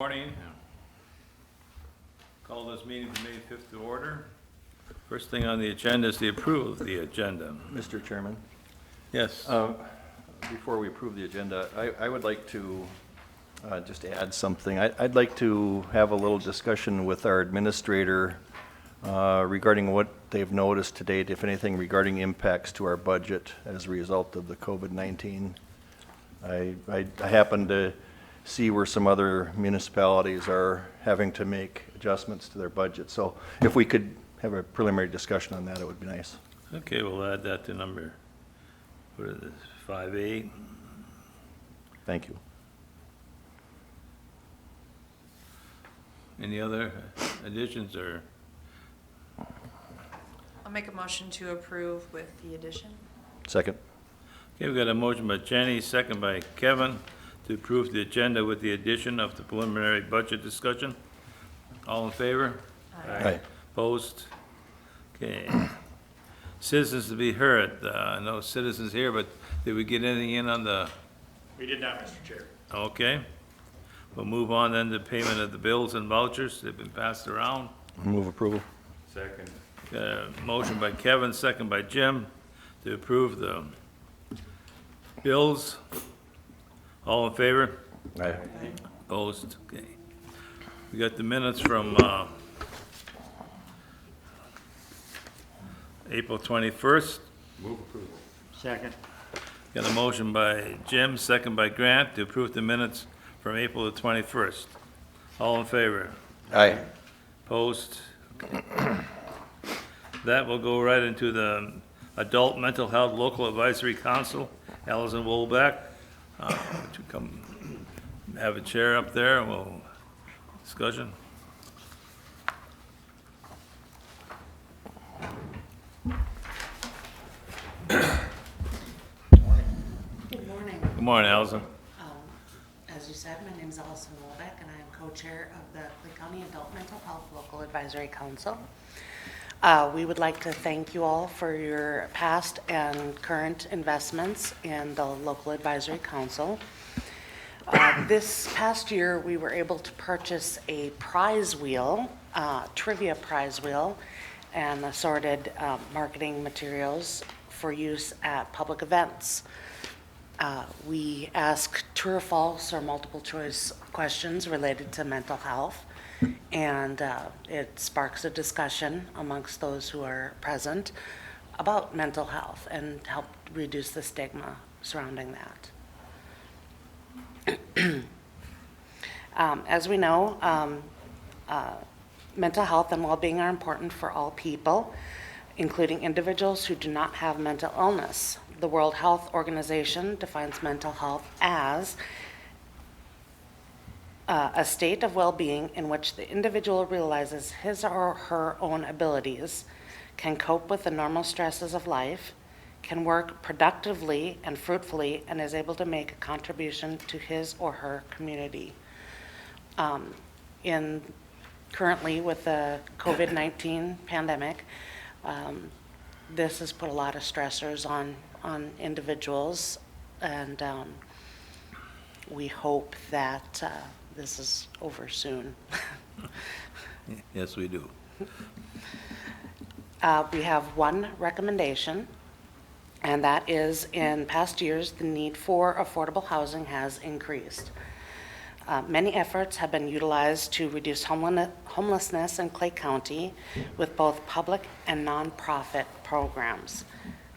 Morning. Call this meeting for May 5th to order. First thing on the agenda is the approval of the agenda. Mr. Chairman, Yes. before we approve the agenda, I would like to just add something. I'd like to have a little discussion with our administrator regarding what they've noticed to date, if anything, regarding impacts to our budget as a result of the COVID-19. I happen to see where some other municipalities are having to make adjustments to their budget. So if we could have a preliminary discussion on that, it would be nice. Okay, we'll add that to number, what is this, 5A? Thank you. Any other additions or? I'll make a motion to approve with the addition. Second. Okay, we've got a motion by Jenny, second by Kevin, to approve the agenda with the addition of the preliminary budget discussion. All in favor? Aye. Opposed? Okay. Citizens to be heard. No citizens here, but did we get anything in on the? We did not, Mr. Chair. Okay. We'll move on then to payment of the bills and vouchers. They've been passed around. Move approval. Second. Got a motion by Kevin, second by Jim, to approve the bills. All in favor? Aye. Opposed? Okay. We got the minutes from April 21st. Move approval. Second. Got a motion by Jim, second by Grant, to approve the minutes from April the 21st. All in favor? Aye. Opposed? Okay. That will go right into the Adult Mental Health Local Advisory Council. Allison Wolbeck, would you come have a chair up there and we'll discussion? Good morning. Good morning, Allison. As you said, my name is Allison Wolbeck, and I am co-chair of the Clay County Adult Mental Health Local Advisory Council. We would like to thank you all for your past and current investments in the Local Advisory Council. This past year, we were able to purchase a prize wheel, trivia prize wheel, and assorted marketing materials for use at public events. We ask true or false or multiple choice questions related to mental health, and it sparks a discussion amongst those who are present about mental health and help reduce the stigma surrounding that. As we know, mental health and well-being are important for all people, including individuals who do not have mental illness. The World Health Organization defines mental health as a state of well-being in which the individual realizes his or her own abilities, can cope with the normal stresses of life, can work productively and fruitfully, and is able to make a contribution to his or her community. Currently with the COVID-19 pandemic, this has put a lot of stressors on individuals, and we hope that this is over soon. Yes, we do. We have one recommendation, and that is in past years, the need for affordable housing has increased. Many efforts have been utilized to reduce homelessness in Clay County with both public and nonprofit programs.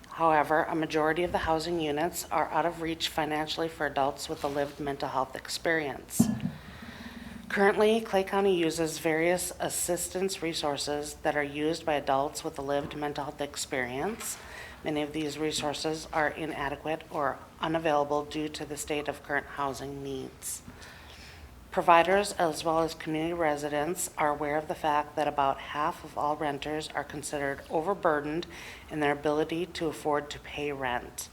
However, a majority of the housing units are out of reach financially for adults with a lived mental health experience. Currently, Clay County uses various assistance resources that are used by adults with a lived mental health experience. Many of these resources are inadequate or unavailable due to the state of current housing needs. Providers, as well as community residents, are aware of the fact that about half of all renters are considered overburdened in their ability to afford to pay rent.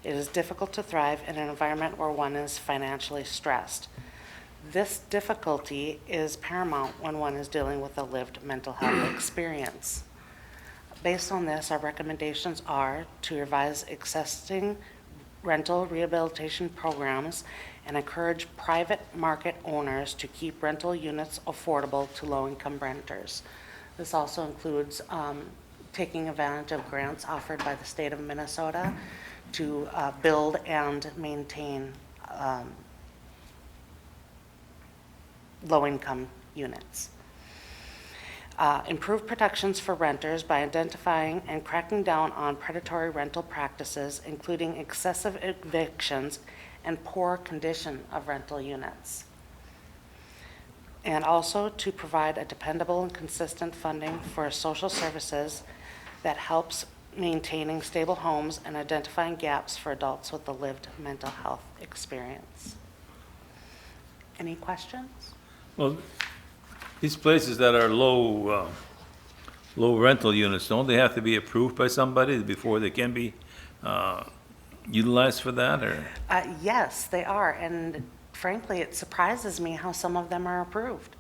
It is difficult to thrive in an environment where one is financially stressed. This difficulty is paramount when one is dealing with a lived mental health experience. Based on this, our recommendations are to revise existing rental rehabilitation programs and encourage private market owners to keep rental units affordable to low-income renters. This also includes taking advantage of grants offered by the state of Minnesota to build and maintain low-income units. Improve protections for renters by identifying and cracking down on predatory rental practices, including excessive evictions and poor condition of rental units. And also to provide a dependable and consistent funding for social services that helps maintaining stable homes and identifying gaps for adults with a lived mental health experience. Any questions? Well, these places that are low rental units, don't they have to be approved by somebody before they can be utilized for that, or? Yes, they are, and frankly, it surprises me how some of them are approved.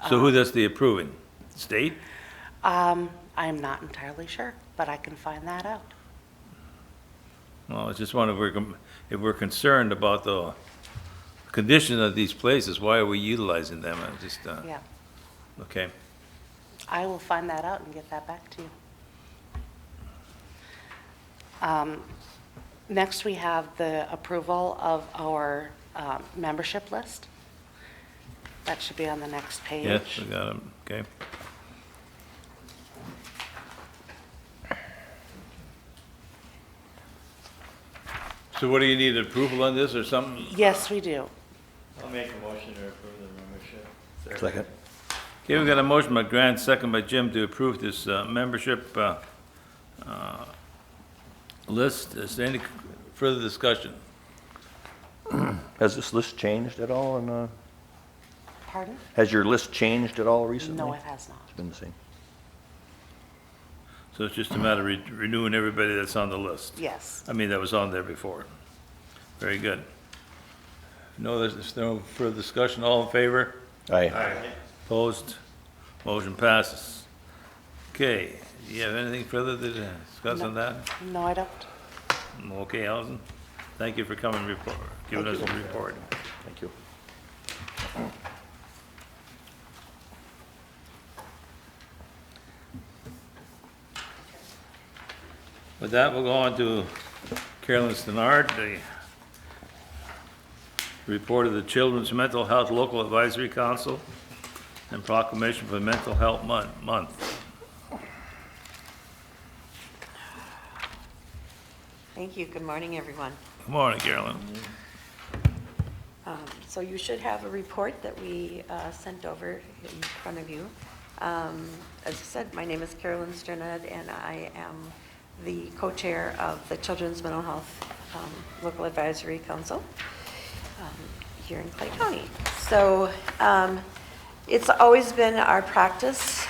So who does the approving? State? I'm not entirely sure, but I can find that out. Well, I just wonder if we're concerned about the condition of these places, why are we utilizing them? I just, Yeah, okay. I will find that out and get that back to you. Next, we have the approval of our membership list. That should be on the next page. Yes, we got them, okay. So what do you need, approval on this or something? Yes, we do. I'll make a motion to approve the membership. Second. Okay, we got a motion by Grant, second by Jim to approve this membership list. Is there any further discussion? Has this list changed at all? Pardon? Has your list changed at all recently? No, it has not. It's been the same. So it's just a matter of renewing everybody that's on the list? Yes. I mean, that was on there before. Very good. No, there's no further discussion. All in favor? Aye. Opposed? Motion passes. Okay, do you have anything further to discuss on that? No, I don't. Okay, Allison, thank you for coming, giving us a report. Thank you. With that, we'll go on to Carolyn Stenard, the report of the Children's Mental Health Local Advisory Council and proclamation for Mental Health Month. Thank you. Good morning, everyone. Good morning, Carolyn. So you should have a report that we sent over in front of you. As I said, my name is Carolyn Sternad, and I am the co-chair of the Children's Mental Health Local Advisory Council here in Clay County. So it's always been our practice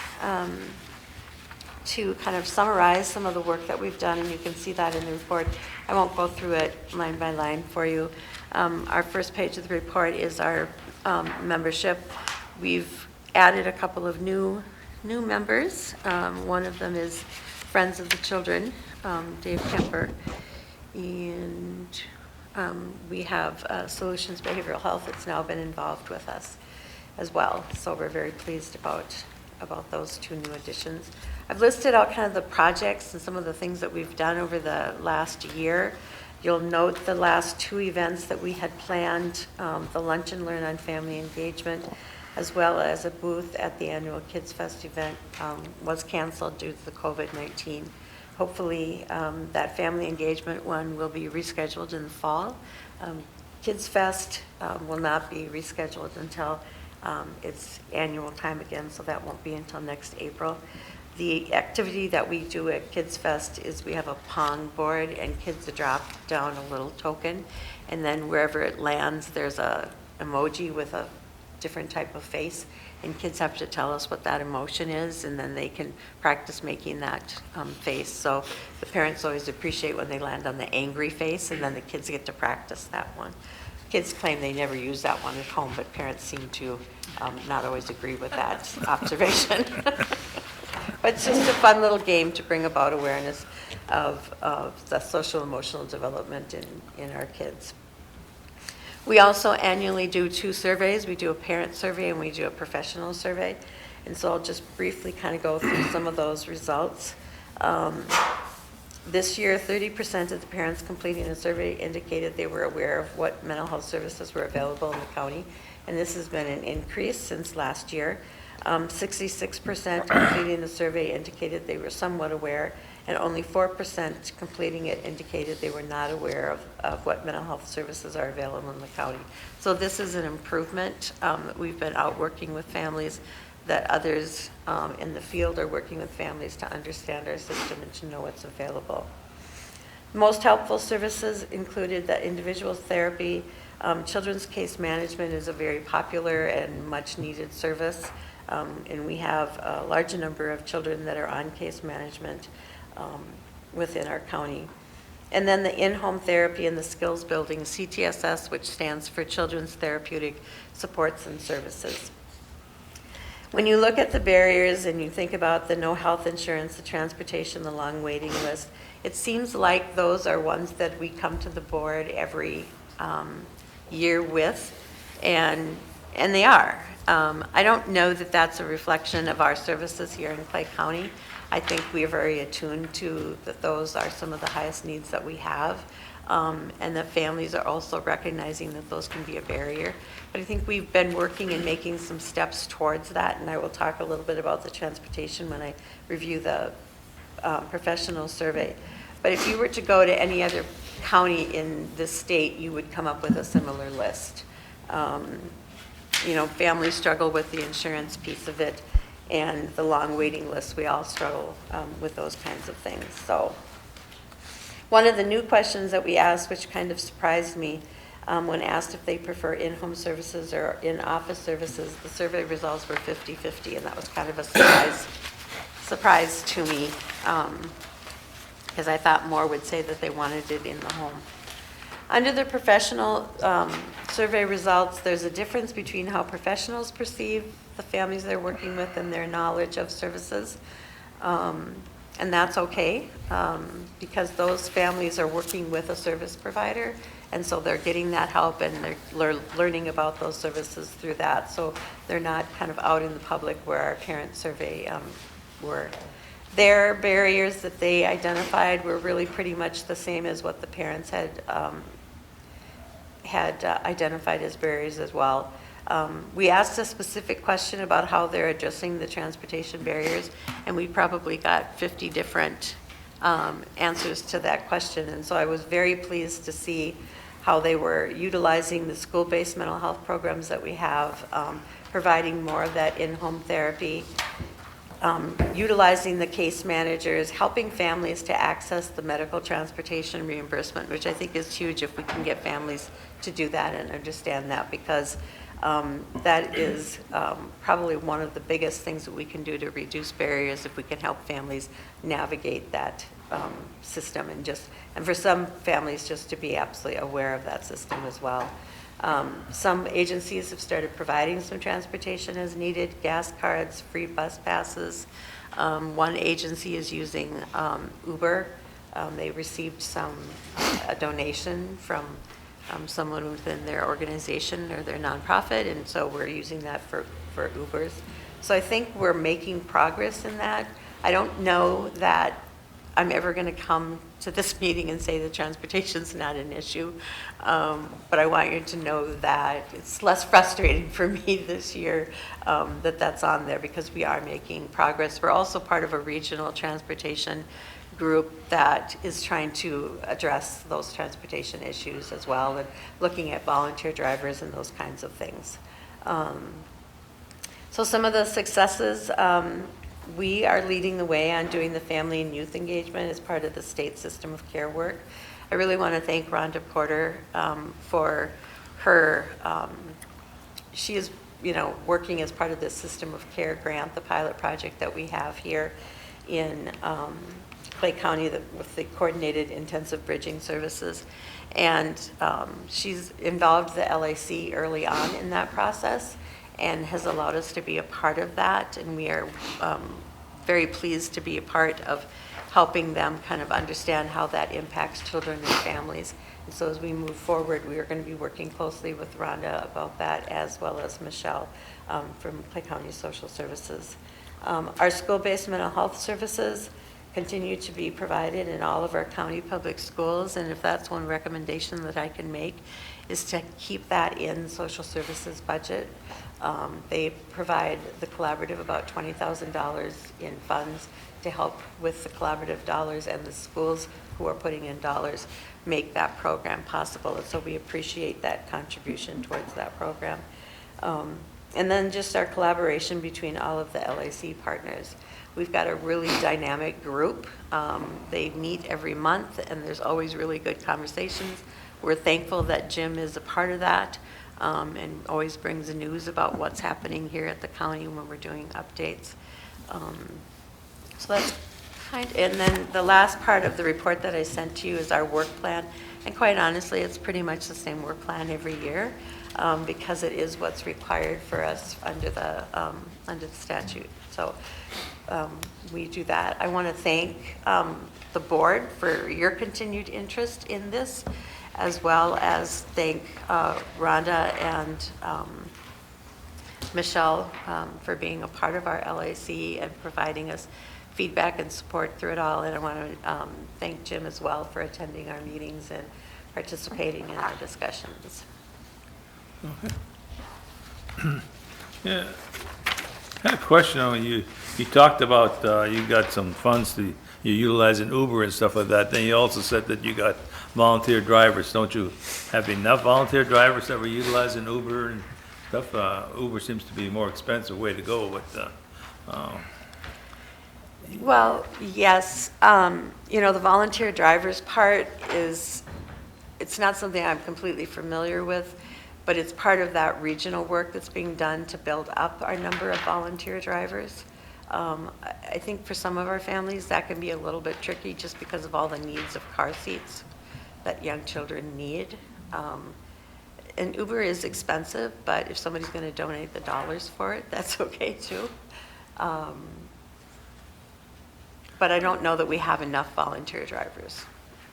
to kind of summarize some of the work that we've done, and you can see that in the report. I won't go through it line by line for you. Our first page of the report is our membership. We've added a couple of new members. One of them is Friends of the Children, Dave Kemper, and we have Solutions Behavioral Health that's now been involved with us as well. So we're very pleased about those two new additions. I've listed out kind of the projects and some of the things that we've done over the last year. You'll note the last two events that we had planned, the Lunch and Learn on Family Engagement, as well as a booth at the annual Kids Fest event was canceled due to the COVID-19. Hopefully that family engagement one will be rescheduled in the fall. Kids Fest will not be rescheduled until it's annual time again, so that won't be until next April. The activity that we do at Kids Fest is we have a pong board, and kids drop down a little token, and then wherever it lands, there's a emoji with a different type of face, and kids have to tell us what that emotion is, and then they can practice making that face. So the parents always appreciate when they land on the angry face, and then the kids get to practice that one. Kids claim they never use that one at home, but parents seem to not always agree with that observation. But it's just a fun little game to bring about awareness of the social emotional development in our kids. We also annually do 2 surveys. We do a parent survey and we do a professional survey. And so I'll just briefly kind of go through some of those results. This year, 30% of the parents completing the survey indicated they were aware of what mental health services were available in the county, and this has been an increase since last year. 66% completing the survey indicated they were somewhat aware, and only 4% completing it indicated they were not aware of what mental health services are available in the county. So this is an improvement. We've been out working with families, that others in the field are working with families to understand our system and to know what's available. Most helpful services included the individual therapy. Children's case management is a very popular and much needed service. And we have a large number of children that are on case management within our county. And then the in-home therapy and the skills building, CTSS, which stands for Children's Therapeutic Supports and Services. When you look at the barriers and you think about the no health insurance, the transportation, the long waiting list, it seems like those are ones that we come to the board every year with, and they are. I don't know that that's a reflection of our services here in Clay County. I think we are very attuned to that those are some of the highest needs that we have, and that families are also recognizing that those can be a barrier. But I think we've been working and making some steps towards that, and I will talk a little bit about the transportation when I review the professional survey. But if you were to go to any other county in this state, you would come up with a similar list. You know, families struggle with the insurance piece of it, and the long waiting list, we all struggle with those kinds of things. So one of the new questions that we asked, which kind of surprised me, when asked if they prefer in-home services or in-office services, the survey results were 50-50, and that was kind of a surprise to me, because I thought more would say that they wanted it in the home. Under the professional survey results, there's a difference between how professionals perceive the families they're working with and their knowledge of services. And that's okay, because those families are working with a service provider, and so they're getting that help and they're learning about those services through that. So they're not kind of out in the public where our parent survey were. Their barriers that they identified were really pretty much the same as what the parents had identified as barriers as well. We asked a specific question about how they're addressing the transportation barriers, and we probably got 50 different answers to that question. And so I was very pleased to see how they were utilizing the school-based mental health programs that we have, providing more of that in-home therapy, utilizing the case managers, helping families to access the medical transportation reimbursement, which I think is huge if we can get families to do that and understand that, because that is probably one of the biggest things that we can do to reduce barriers, if we can help families navigate that system, and for some families just to be absolutely aware of that system as well. Some agencies have started providing some transportation as needed, gas cards, free bus passes. One agency is using Uber. They received a donation from someone within their organization or their nonprofit, and so we're using that for Ubers. So I think we're making progress in that. I don't know that I'm ever going to come to this meeting and say that transportation's not an issue, but I want you to know that it's less frustrating for me this year that that's on there, because we are making progress. We're also part of a regional transportation group that is trying to address those transportation issues as well, and looking at volunteer drivers and those kinds of things. So some of the successes, we are leading the way on doing the family and youth engagement as part of the state system of care work. I really want to thank Rhonda Porter for her, she is working as part of the system of care grant, the pilot project that we have here in Clay County with the coordinated intensive bridging services. And she's involved the LAC early on in that process and has allowed us to be a part of that. And we are very pleased to be a part of helping them kind of understand how that impacts children and families. And so as we move forward, we are going to be working closely with Rhonda about that, as well as Michelle from Clay County Social Services. Our school-based mental health services continue to be provided in all of our county public schools, and if that's one recommendation that I can make, is to keep that in social services budget. They provide the collaborative about $20,000 in funds to help with the collaborative dollars, and the schools who are putting in dollars make that program possible, and so we appreciate that contribution towards that program. And then just our collaboration between all of the LAC partners. We've got a really dynamic group. They meet every month, and there's always really good conversations. We're thankful that Jim is a part of that and always brings the news about what's happening here at the county when we're doing updates. So that's and then the last part of the report that I sent to you is our work plan. And quite honestly, it's pretty much the same work plan every year because it is what's required for us under the statute. So we do that. I want to thank the board for your continued interest in this, as well as thank Rhonda and Michelle for being a part of our LAC and providing us feedback and support through it all. And I want to thank Jim as well for attending our meetings and participating in our discussions. Yeah, I had a question on you talked about you got some funds to, you utilizing Uber and stuff like that. Then you also said that you got volunteer drivers. Don't you have enough volunteer drivers that were utilizing Uber and stuff? Uber seems to be a more expensive way to go, but Well, yes. You know, the volunteer drivers part is, it's not something I'm completely familiar with, but it's part of that regional work that's being done to build up our number of volunteer drivers. I think for some of our families, that can be a little bit tricky just because of all the needs of car seats that young children need. And Uber is expensive, but if somebody's going to donate the dollars for it, that's okay too. But I don't know that we have enough volunteer drivers.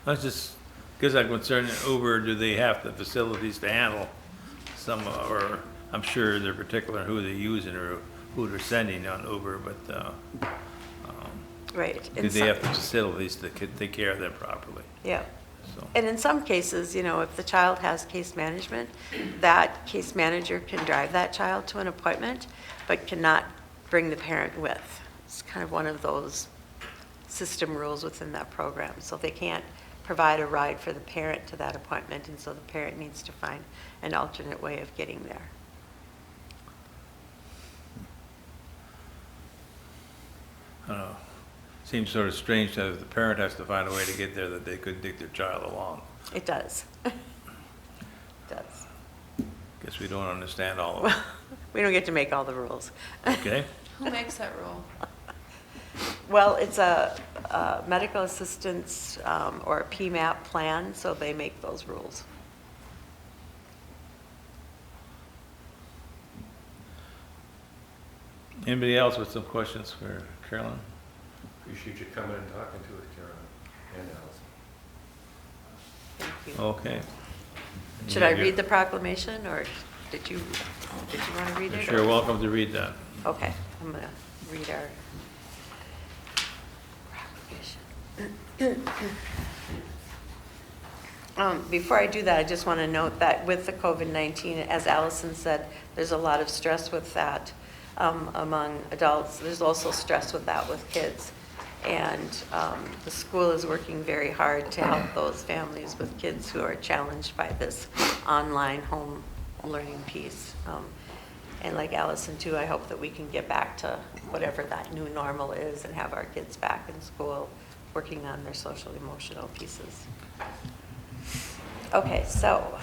I was just, because I'm concerned that Uber, do they have the facilities to handle some, or I'm sure they're particular who they're using or who they're sending on Uber, but Right. do they have the facilities to take care of them properly? Yeah. So, And in some cases, you know, if the child has case management, that case manager can drive that child to an appointment, but cannot bring the parent with. It's kind of one of those system rules within that program. So they can't provide a ride for the parent to that appointment, and so the parent needs to find an alternate way of getting there. I don't know. Seems sort of strange that if the parent has to find a way to get there, that they could take their child along. It does. It does. Guess we don't understand all of it. We don't get to make all the rules. Okay? Who makes that rule? Well, it's a medical assistance or a PMAP plan, so they make those rules. Anybody else with some questions for Carolyn? Appreciate you coming and talking to us, Carolyn and Allison. Thank you. Okay. Should I read the proclamation, or did you want to read You're it? sure or- welcome to read that. Okay, I'm going to read our proclamation. Before I do that, I just want to note that with the COVID-19, as Allison said, there's a lot of stress with that among adults. There's also stress with that with kids. And the school is working very hard to help those families with kids who are challenged by this online home learning piece. And like Allison too, I hope that we can get back to whatever that new normal is and have our kids back in school working on their social emotional pieces. Okay, so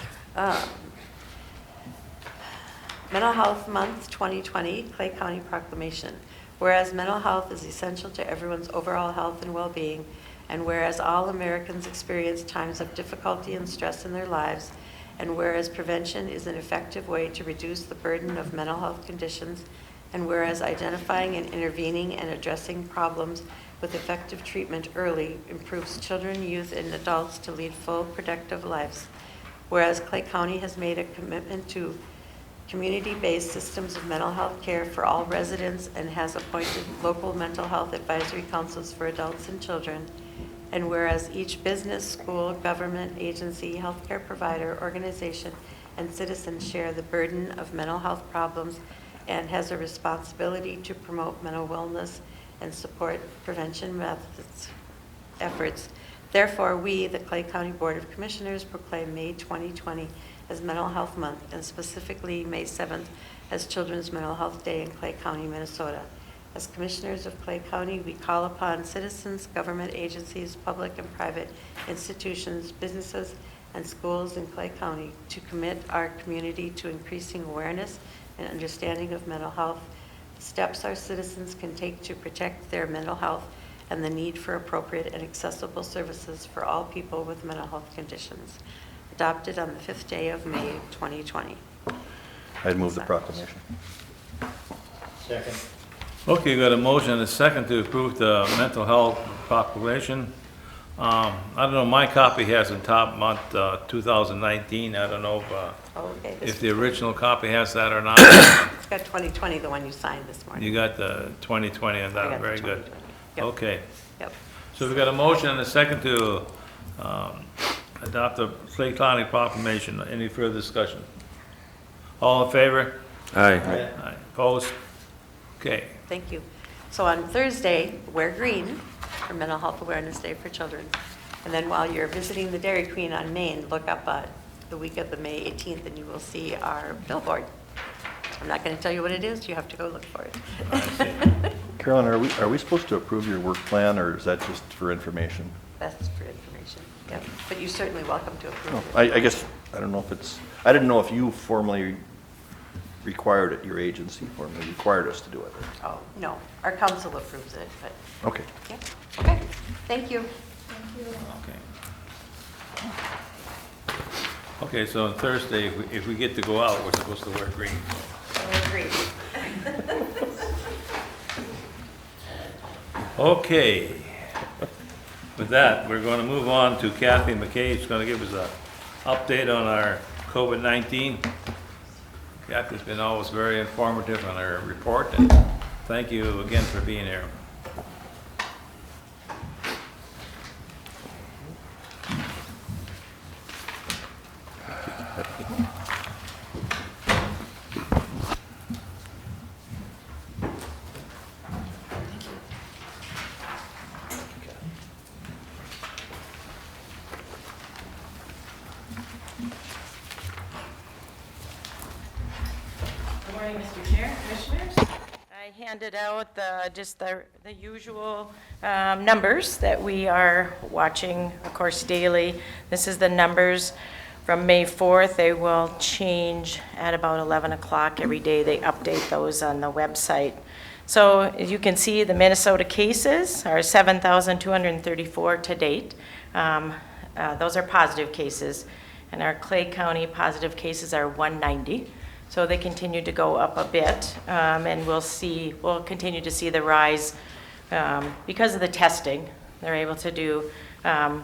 Mental Health Month 2020, Clay County Proclamation. Whereas mental health is essential to everyone's overall health and well-being, and whereas all Americans experience times of difficulty and stress in their lives, and whereas prevention is an effective way to reduce the burden of mental health conditions, and whereas identifying and intervening and addressing problems with effective treatment early improves children, youth, and adults to lead full, productive lives. Whereas Clay County has made a commitment to community-based systems of mental health care for all residents and has appointed local mental health advisory councils for adults and children. And whereas each business, school, government, agency, healthcare provider, organization, and citizen share the burden of mental health problems and has a responsibility to promote mental wellness and support prevention methods efforts. Therefore, we, the Clay County Board of Commissioners, proclaim May 2020 as Mental Health Month, and specifically May 7th as Children's Mental Health Day in Clay County, Minnesota. As Commissioners of Clay County, we call upon citizens, government agencies, public and private institutions, businesses, and schools in Clay County to commit our community to increasing awareness and understanding of mental health, the steps our citizens can take to protect their mental health, and the need for appropriate and accessible services for all people with mental health conditions. Adopted on the 5th day of May 2020. I'd move the proclamation. Second. Okay, got a motion and a second to approve the mental health proclamation. I don't know, my copy has in top month 2019. I don't know Okay, if the original copy has that or not. it's got 2020, the one you signed this morning. You got the 2020 on I that, got the very good. 2020. Yep. Okay, Yep. so we've got a motion and a second to adopt the Clay County proclamation. Any further discussion? All in favor? Aye. Aye. Opposed? Okay. Thank you. So on Thursday, wear green for Mental Health Awareness Day for Children. And then while you're visiting the Dairy Queen on Main, look up the week of the May 18th and you will see our billboard. I'm not going to tell you what it is. You have to go look for it. I see. Carolyn, are we supposed to approve your work plan, or is that just for information? That's for information. Yep. But you're certainly welcome to approve Oh, it. I guess, I don't know if it's, I didn't know if you formally required it, your agency formally required us to do it. Oh, no. Our council approves it, but, Okay. yeah. Okay. Thank you. Okay. Okay, so on Thursday, if we get to go out, we're supposed to wear green. Green. Okay. With that, we're going to move on to Kathy McKay. She's going to give us an update on our COVID-19. Kathy's been always very informative on her report, and thank you again for being here. Good morning, Mr. Chair, Commissioners. I handed out just the usual numbers that we are watching, of course, daily. This is the numbers from May 4th. They will change at about 11 o'clock every day. They update those on the website. So as you can see, the Minnesota cases are 7,234 to date. Those are positive cases, and our Clay County positive cases are 190. So they continue to go up a bit, and we'll continue to see the rise because of the testing. They're able to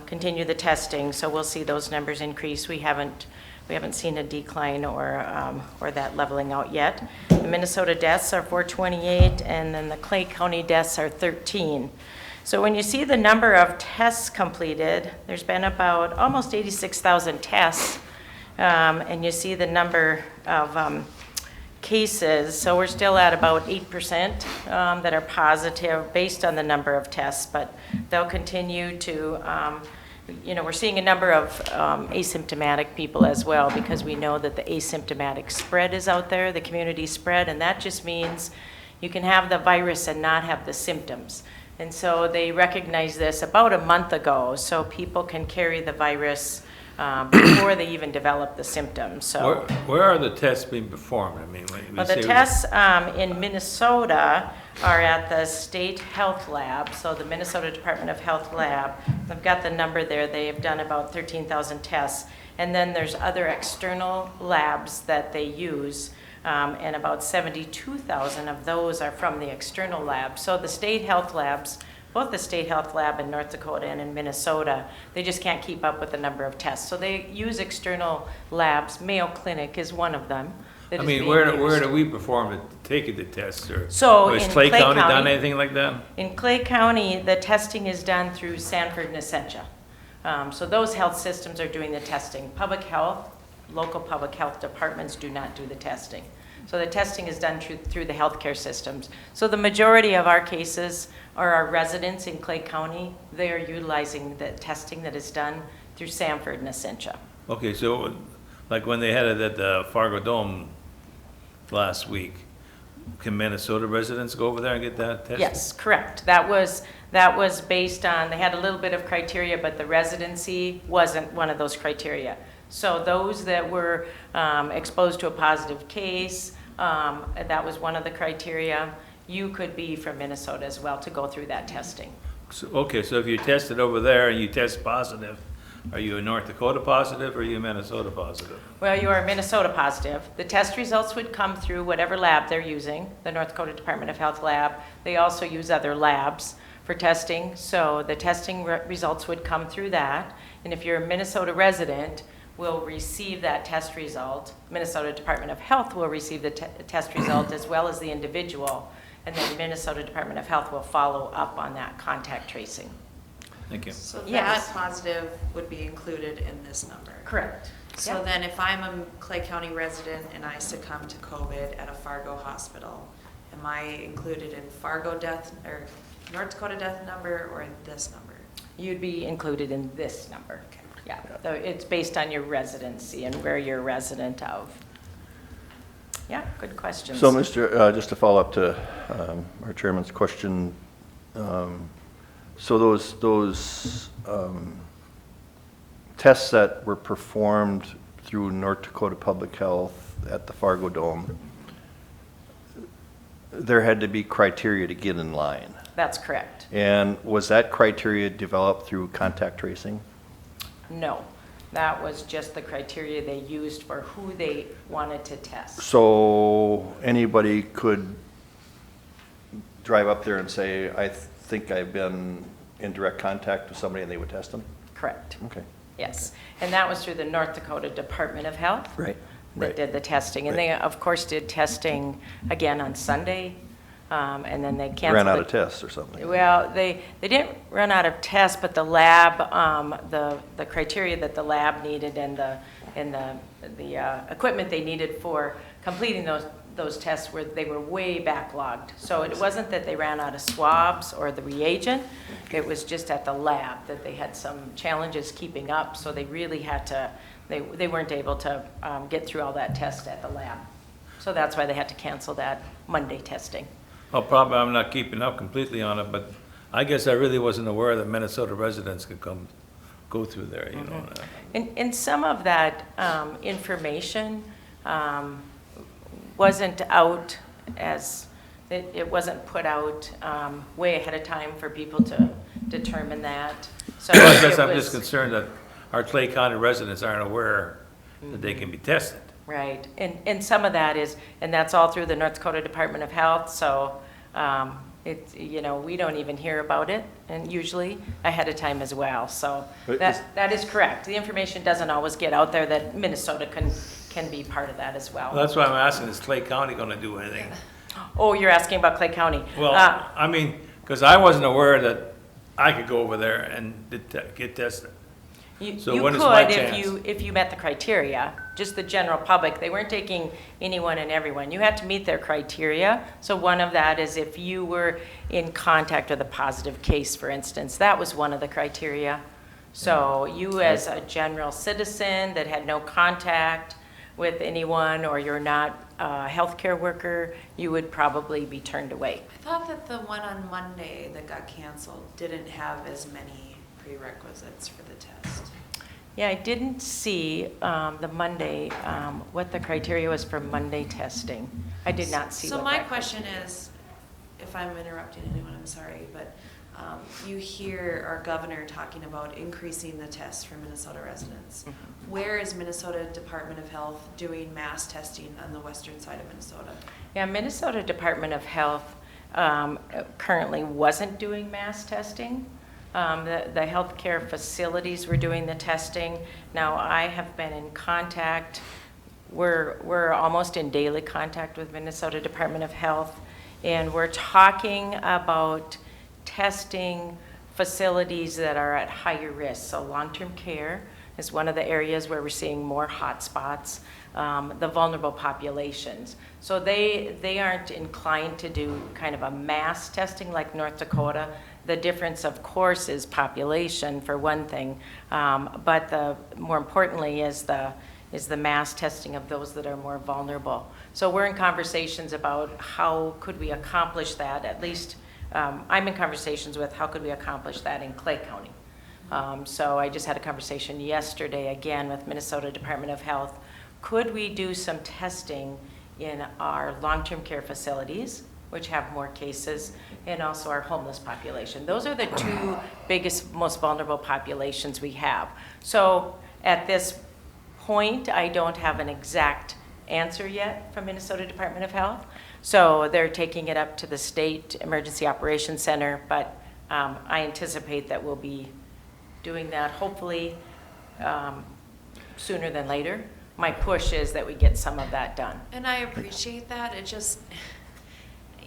continue the testing, so we'll see those numbers increase. We haven't seen a decline or that leveling out yet. The Minnesota deaths are 428, and then the Clay County deaths are 13. So when you see the number of tests completed, there's been about almost 86,000 tests. And you see the number of cases, so we're still at about 8% that are positive based on the number of tests, but they'll continue to, we're seeing a number of asymptomatic people as well, because we know that the asymptomatic spread is out there, the community spread, and that just means you can have the virus and not have the symptoms. And so they recognized this about a month ago, so people can carry the virus before they even develop the symptoms. So, Where are the tests being performed? I mean, when we well, the say tests in Minnesota are at the state health lab, so the Minnesota Department of Health lab. I've got the number there. They have done about 13,000 tests. And then there's other external labs that they use, and about 72,000 of those are from the external labs. So the state health labs both the State Health Lab in North Dakota and in Minnesota. They just can't keep up with the number of tests. So they use external labs. Mayo Clinic is one of them. that I is mean, being where used. do we perform taking the tests, or? So has in Clay Clay County done County- anything like that? In Clay County, the testing is done through Sanford and Essentia. So those health systems are doing the testing. Public health, local public health departments do not do the testing. So the testing is done through the healthcare systems. So the majority of our cases are our residents in Clay County. They are utilizing the testing that is done through Sanford and Essentia. Okay, so like when they had it at the Fargo Dome last week, can Minnesota residents go over there and get that tested? Yes, correct. That was based on, they had a little bit of criteria, but the residency wasn't one of those criteria. So those that were exposed to a positive case, that was one of the criteria. You could be from Minnesota as well to go through that testing. Okay, so if you tested over there and you test positive, are you a North Dakota positive or are you a Minnesota positive? Well, you are Minnesota positive. The test results would come through whatever lab they're using, the North Dakota Department of Health lab. They also use other labs for testing, so the testing results would come through that. And if you're a Minnesota resident, will receive that test result. Minnesota Department of Health will receive the test result as well as the individual, and then Minnesota Department of Health will follow up on that contact tracing. Thank you. So that Yes. positive would be included in this number. Correct. So Yeah. then if I'm a Clay County resident and I succumb to COVID at a Fargo hospital, am I included in Fargo death or North Dakota death number or in this number? You'd be included in this number. Okay. Yeah, so it's based on your residency and where you're a resident of. Yeah, good questions. So, Mr., just to follow up to our chairman's question, so those tests that were performed through North Dakota Public Health at the Fargo Dome, there had to be criteria to get in line. That's correct. And was that criteria developed through contact tracing? No, that was just the criteria they used for who they wanted to test. So anybody could drive up there and say, I think I've been in direct contact with somebody, and they would test them? Correct. Okay. Yes, and that was through the North Dakota Department of Health. Right. That did the testing, and they, of course, did testing again on Sunday, and then they canceled. Ran out the- of tests or something? Well, they didn't run out of tests, but the lab, the criteria that the lab needed and the equipment they needed for completing those tests they were way backlogged. So it wasn't that they ran out of swabs or the reagent, it was just at the lab that they had some challenges keeping up, so they really had to, they weren't able to get through all that test at the lab. So that's why they had to cancel that Monday testing. Well, probably I'm not keeping up completely on it, but I guess I really wasn't aware that Minnesota residents could go through there, you know. And some of that information wasn't out it wasn't put out way ahead of time for people to determine that. So I guess it I'm was- just concerned that our Clay County residents aren't aware that they can be tested. Right, and some of that is, and that's all through the North Dakota Department of Health, so it's, we don't even hear about it, and usually ahead of time as well, so But that is correct. The information doesn't always get out there that Minnesota can be part of that as well. Well, that's why I'm asking, is Clay County gonna do anything? Oh, you're asking about Clay County. Well, I mean, because I wasn't aware that I could go over there and get tested. You So when is my could chance? if you met the criteria, just the general public. They weren't taking anyone and everyone. You had to meet their criteria. So one of that is if you were in contact with a positive case, for instance, that was one of the criteria. So you as a general citizen that had no contact with anyone, or you're not a healthcare worker, you would probably be turned away. I thought that the one on Monday that got canceled didn't have as many prerequisites for the test. Yeah, I didn't see the Monday, what the criteria was for Monday testing. I did not see So what my that question is, if I'm interrupting anyone, I'm sorry, but you hear our governor talking about increasing the tests for Minnesota residents. Mm-hmm. Where is Minnesota Department of Health doing mass testing on the western side of Minnesota? Yeah, Minnesota Department of Health currently wasn't doing mass testing. The healthcare facilities were doing the testing. Now, I have been in contact, we're almost in daily contact with Minnesota Department of Health, and we're talking about testing facilities that are at higher risk. So long-term care is one of the areas where we're seeing more hotspots, the vulnerable populations. So they aren't inclined to do kind of a mass testing like North Dakota. The difference, of course, is population for one thing, but more importantly is the mass testing of those that are more vulnerable. So we're in conversations about how could we accomplish that, at least I'm in conversations with how could we accomplish that in Clay County. So I just had a conversation yesterday again with Minnesota Department of Health. Could we do some testing in our long-term care facilities, which have more cases, and also our homeless population? Those are the two biggest, most vulnerable populations we have. So at this point, I don't have an exact answer yet from Minnesota Department of Health. So they're taking it up to the State Emergency Operations Center, but I anticipate that we'll be doing that hopefully sooner than later. My push is that we get some of that done. And I appreciate that. It just,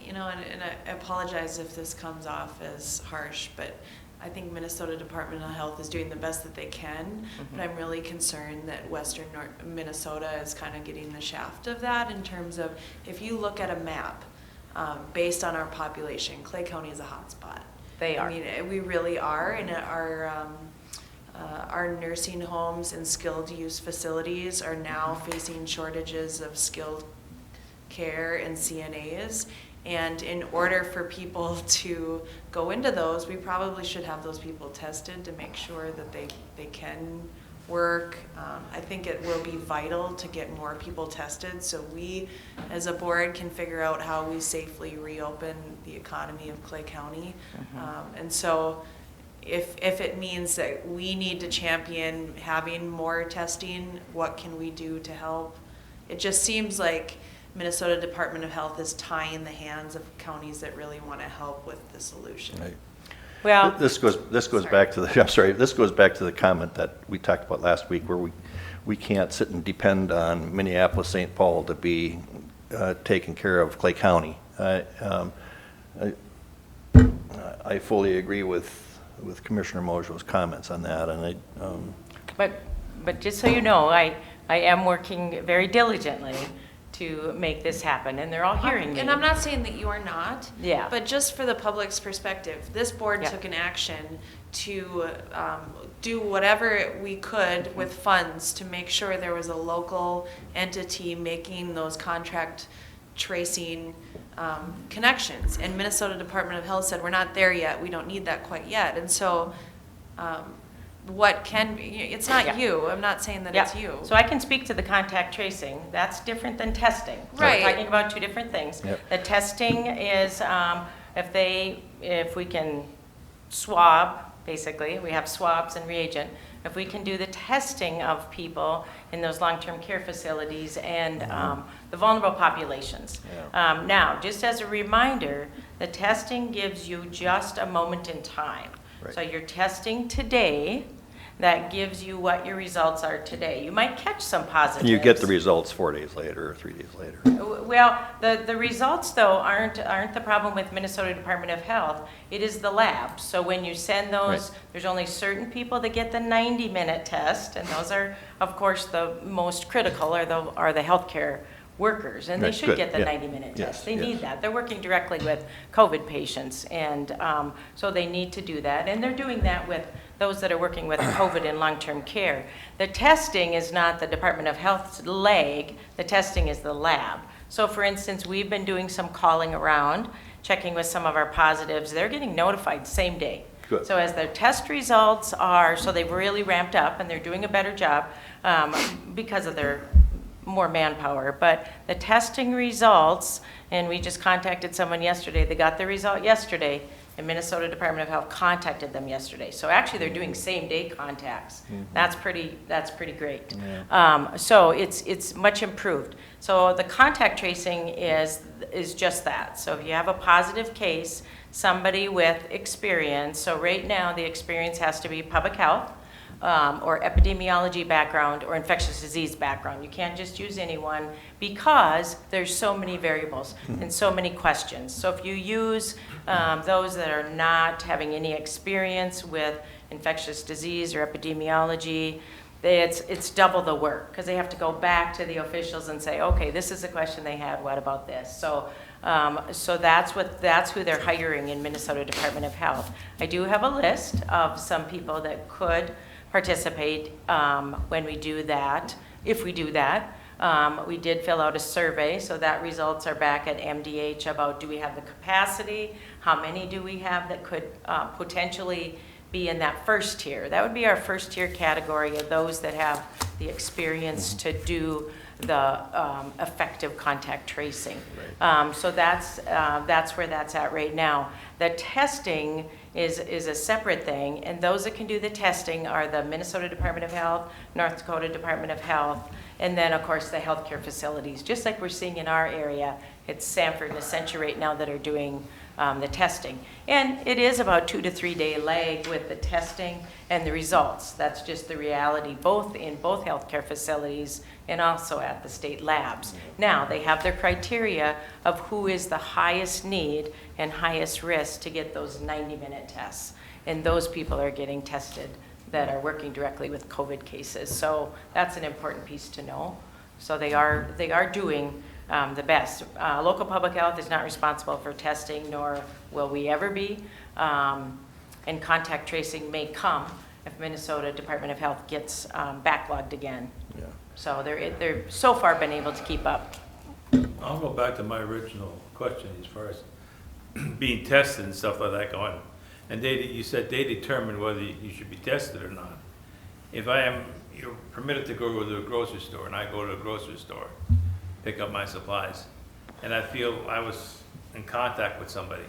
and I apologize if this comes off as harsh, but I think Minnesota Department of Health is doing the best that they can, but I'm really concerned that Western Minnesota is kind of getting the shaft of that in terms of, if you look at a map, based on our population, Clay County is a hot spot. They are. I mean, we really are, and our nursing homes and skilled use facilities are now facing shortages of skilled care and CNAs. And in order for people to go into those, we probably should have those people tested to make sure that they can work. I think it will be vital to get more people tested so we as a board can figure out how we safely reopen the economy of Clay County. And so if it means that we need to champion having more testing, what can we do to help? It just seems like Minnesota Department of Health is tying the hands of counties that really want to help with the solution. Right. Well, This goes back to this goes back to the comment that we talked about last week, where we can't sit and depend on Minneapolis, St. Paul to be taking care of Clay County. I fully agree with Commissioner Mojo's comments on that, and but just so you know, I am working very diligently to make this happen, and they're all hearing me. And I'm not saying that you are not. Yeah. But just for the public's perspective, this board Yeah. took an action to do whatever we could with funds to make sure there was a local entity making those contract tracing connections. And Minnesota Department of Health said, we're not there yet, we don't need that quite yet. And so what can be, it's not Yeah. you, I'm not saying that Yeah. it's you. So I can speak to the contact tracing. That's different than testing. So Right. we're talking about two different things. Yep. The testing is if we can swab, basically, we have swabs and reagent. If we can do the testing of people in those long-term care facilities and the vulnerable populations. Yeah. Now, just as a reminder, the testing gives you just a moment in time. Right. So you're testing today, that gives you what your results are today. You might catch some positives. you get the results 4 days later or 3 days later. Well, the results, though, aren't the problem with Minnesota Department of Health. It is the lab. So when you send those, Right. there's only certain people that get the 90-minute test, and those are, of course, the most critical are the healthcare workers, and they Right, should good, get the yeah. 90-minute Yes, test. They yes. need that. They're working directly with COVID patients, and so they need to do that. And they're doing that with those that are working with COVID in long-term care. The testing is not the Department of Health's leg. The testing is the lab. So for instance, we've been doing some calling around, checking with some of our positives. They're getting notified same day. Good. So as their test results are, so they've really ramped up and they're doing a better job because of their more manpower. But the testing results, and we just contacted someone yesterday, they got the result yesterday. and Minnesota Department of Health contacted them yesterday. So actually, they're doing same-day contacts. That's pretty great. So it's much improved. So the contact tracing is just that. So if you have a positive case, somebody with experience, so right now, the experience has to be public health, or epidemiology background or infectious disease background. You can't just use anyone because there's so many variables and so many questions. So if you use those that are not having any experience with infectious disease or epidemiology, it's double the work because they have to go back to the officials and say, okay, this is the question they had, what about this? So that's who they're hiring in Minnesota Department of Health. I do have a list of some people that could participate when we do that, if we do that. We did fill out a survey, so that results are back at MDH about do we have the capacity, how many do we have that could potentially be in that first tier. That would be our first tier category of those that have the experience to do the effective contact tracing. So that's where that's at right now. The testing is a separate thing, and those that can do the testing are the Minnesota Department of Health, North Dakota Department of Health, and then, of course, the healthcare facilities. Just like we're seeing in our area, it's Sanford and Essentia right now that are doing the testing. And it is about 2 to 3 day lag with the testing and the results. That's just the reality, both in both healthcare facilities and also at the state labs. Now, they have their criteria of who is the highest need and highest risk to get those 90-minute tests. And those people are getting tested that are working directly with COVID cases. So that's an important piece to know. So they are doing the best. Local public health is not responsible for testing, nor will we ever be. And contact tracing may come if Minnesota Department of Health gets backlogged again. Yeah. So they're so far been able to keep up. I'll go back to my original question as far as being tested and stuff like that going. And you said they determine whether you should be tested or not. If you're permitted to go to a grocery store, and I go to a grocery store, pick up my supplies, and I feel I was in contact with somebody,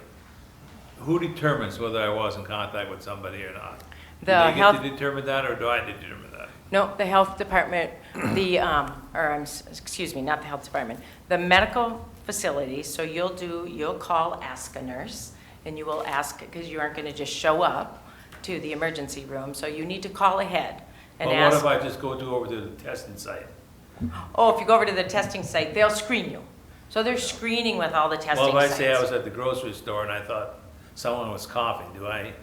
who determines whether I was in contact with somebody or not? Do they get to determine that, or do I determine that? No, the health department, excuse me, not the health department, the medical facilities, so you'll call Ask a Nurse, and you will ask, because you aren't going to just show up to the emergency room, so you need to call ahead and Well, ask. what if I just go over to the testing site? Oh, if you go over to the testing site, they'll screen you. So they're screening with all the testing Well, if sites. I say I was at the grocery store and I thought someone was coughing, do I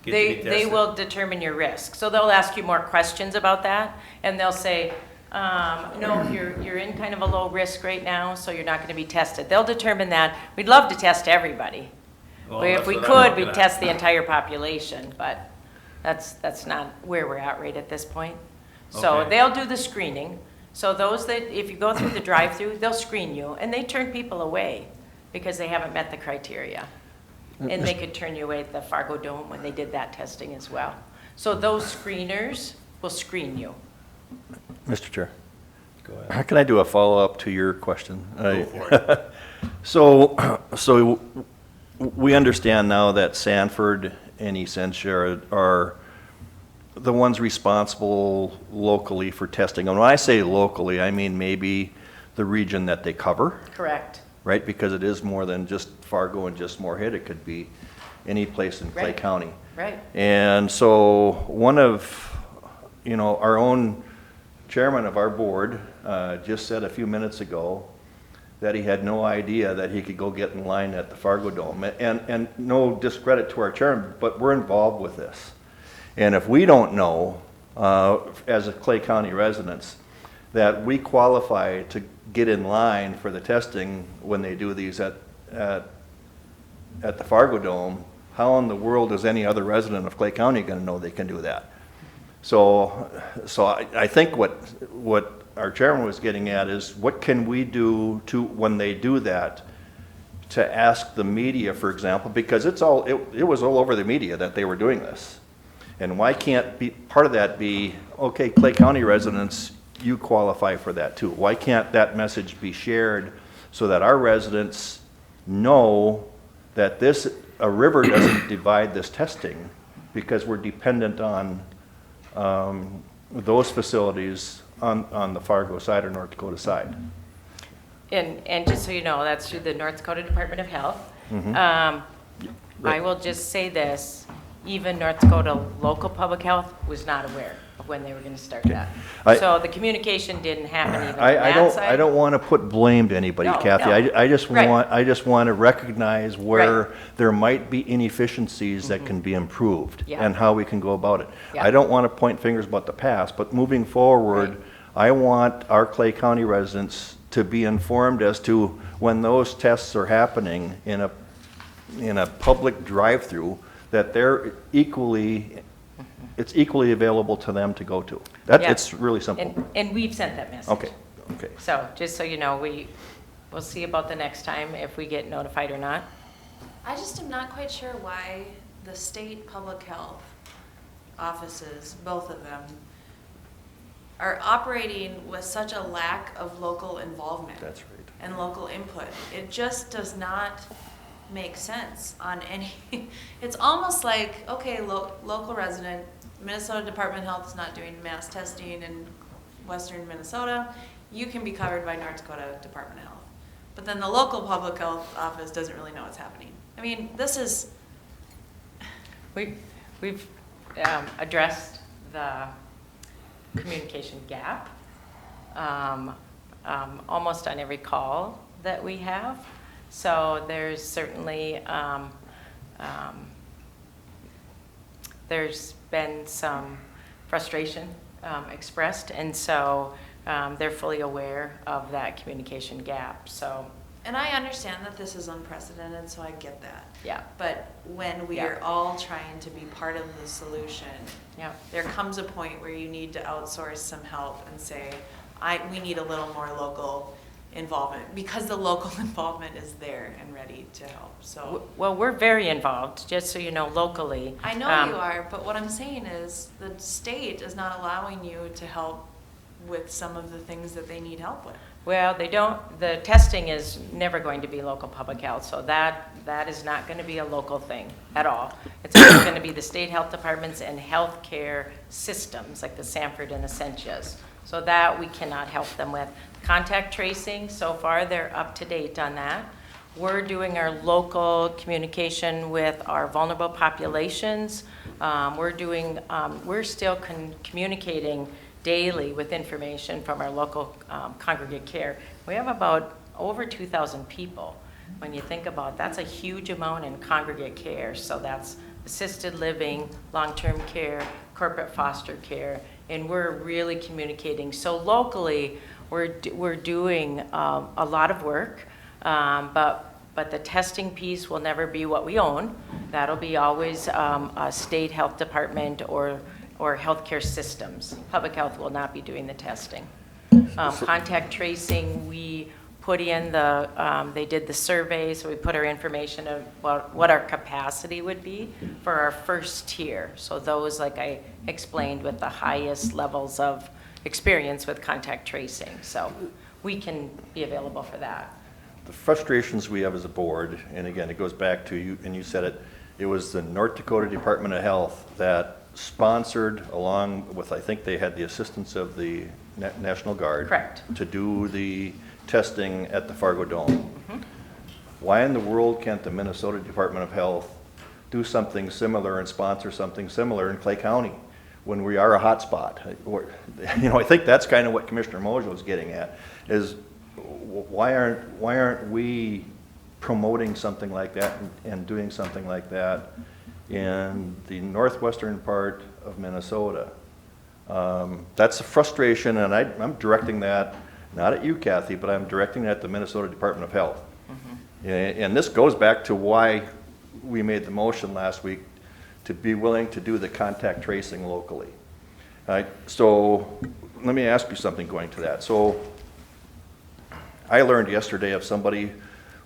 get to be tested? They will determine your risk. So they'll ask you more questions about that, and they'll say, no, you're in kind of a low risk right now, so you're not going to be tested. They'll determine that. We'd love to test everybody. Well, If that's we what I'm could, looking we'd at. test the entire population, but that's not where we're at right at this point. So Okay. they'll do the screening. So those that, if you go through the drive-through, they'll screen you, and they turn people away because they haven't met the criteria. And they could turn you away at the Fargo Dome when they did that testing as well. So those screeners will screen you. Mr. Chair, Go ahead. can I do a follow-up to your question? Go for it. So we understand now that Sanford and Essentia are the ones responsible locally for testing. And when I say locally, I mean maybe the region that they cover, Correct. right? Because it is more than just Fargo and just Moorhead. It could be any place in Clay Right. County. Right. And so one of, our own chairman of our board just said a few minutes ago that he had no idea that he could go get in line at the Fargo Dome. And no discredit to our chairman, but we're involved with this. And if we don't know, as a Clay County residents, that we qualify to get in line for the testing when they do these at the Fargo Dome, how in the world is any other resident of Clay County going to know they can do that? So I think what our chairman was getting at is what can we do to, when they do that, to ask the media, for example, because it was all over the media that they were doing this. And why can't part of that be, okay, Clay County residents, you qualify for that too? Why can't that message be shared so that our residents know that this a river doesn't divide this testing because we're dependent on those facilities on the Fargo side or North Dakota side. And just so you know, that's through the North Dakota Department of Health. I will just say this, even North Dakota local public health was not aware of when they were gonna start that. I- So the communication didn't happen even on I that side. don't, I don't want to put blame to anybody, No, Kathy. no. I just Right. I just want to recognize where Right. there might be inefficiencies that can be improved Yeah. and how we can go about it. Yeah. I don't want to point fingers about the past, but moving forward, Right. I want our Clay County residents to be informed as to when those tests are happening in a public drive-through, that they're it's equally available to them to go to. Yeah. It's really simple. And we've sent that message. Okay, okay. So, just so you know, we'll see about the next time if we get notified or not. I just am not quite sure why the state public health offices, both of them, are operating with such a lack of local involvement. That's right. And local input. It just does not make sense on any, it's almost like, okay, local resident, Minnesota Department of Health is not doing mass testing in western Minnesota, you can be covered by North Dakota Department of Health. But then the local public health office doesn't really know what's happening. I mean, this is, We've addressed the communication gap almost on every call that we have. So there's certainly, there's been some frustration expressed, and so they're fully aware of that communication gap, so, and I understand that this is unprecedented, so I get that. yeah, But when we Yeah. are all trying to be part of the solution, yeah. there comes a point where you need to outsource some help and say, we need a little more local involvement, because the local involvement is there and ready to help, so. Well, we're very involved, just so you know, locally. I know you are, but what I'm saying is, the state is not allowing you to help with some of the things that they need help with. Well, they don't, the testing is never going to be local public health, so that is not going to be a local thing at all. It's always going to be the state health departments and healthcare systems, like the Sanford and Essentia. So that we cannot help them with. Contact tracing, so far, they're up to date on that. We're doing our local communication with our vulnerable populations. We're still communicating daily with information from our local congregate care. We have about over 2,000 people. When you think about, that's a huge amount in congregate care. So that's assisted living, long-term care, corporate foster care, and we're really communicating. So locally, we're doing a lot of work, but the testing piece will never be what we own. That'll be always a state health department or healthcare systems. Public health will not be doing the testing. Contact tracing, we put in they did the survey, so we put our information of what our capacity would be for our first tier. So those, like I explained, with the highest levels of experience with contact tracing. So we can be available for that. The frustrations we have as a board, and again, it goes back to you, and you said it, it was the North Dakota Department of Health that sponsored, along with, I think they had the assistance of the National Guard. Correct. To do the testing at the Fargo Dome. Why in the world can't the Minnesota Department of Health do something similar and sponsor something similar in Clay County when we are a hot spot? I think that's kind of what Commissioner Mojo is getting at, is why aren't we promoting something like that and doing something like that in the northwestern part of Minnesota? That's a frustration, and I'm directing that, not at you, Kathy, but I'm directing that at the Minnesota Department of Health. And this goes back to why we made the motion last week to be willing to do the contact tracing locally. All right, so let me ask you something going to that. So I learned yesterday of somebody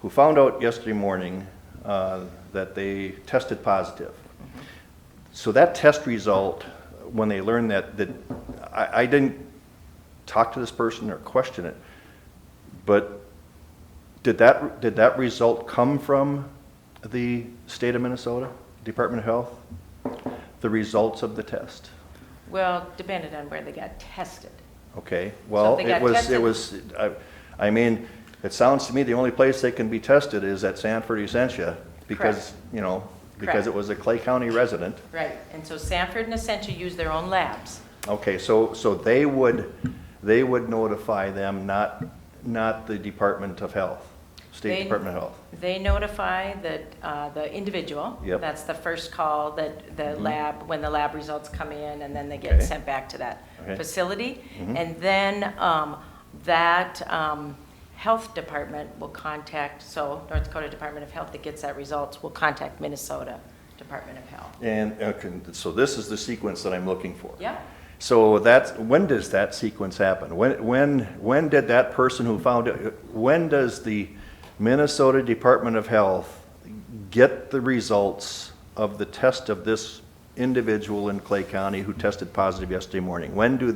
who found out yesterday morning that they tested positive. So that test result, when they learned that I didn't talk to this person or question it, but did that result come from the state of Minnesota, Department of Health, the results of the test? Well, depended on where they got tested. Okay, if well, they got it was, I mean, it sounds to me the only place they can be tested is at Sanford Essentia because, you know, because Correct. it was a Clay County resident. Right, and so Sanford and Essentia use their own labs. Okay, so they would notify them, not the Department of Health, They- State Department of Health. They notify the individual. Yep. That's the first call that the lab, when the lab results come in, and then they get Okay. sent back to that Okay. facility. And then that health department will contact, so North Dakota Department of Health that gets that results will contact Minnesota Department of Health. And, okay, so this is the sequence that I'm looking for. Yeah, So when does that sequence happen? When did that person who found it, when does the Minnesota Department of Health get the results of the test of this individual in Clay County who tested positive yesterday morning? When are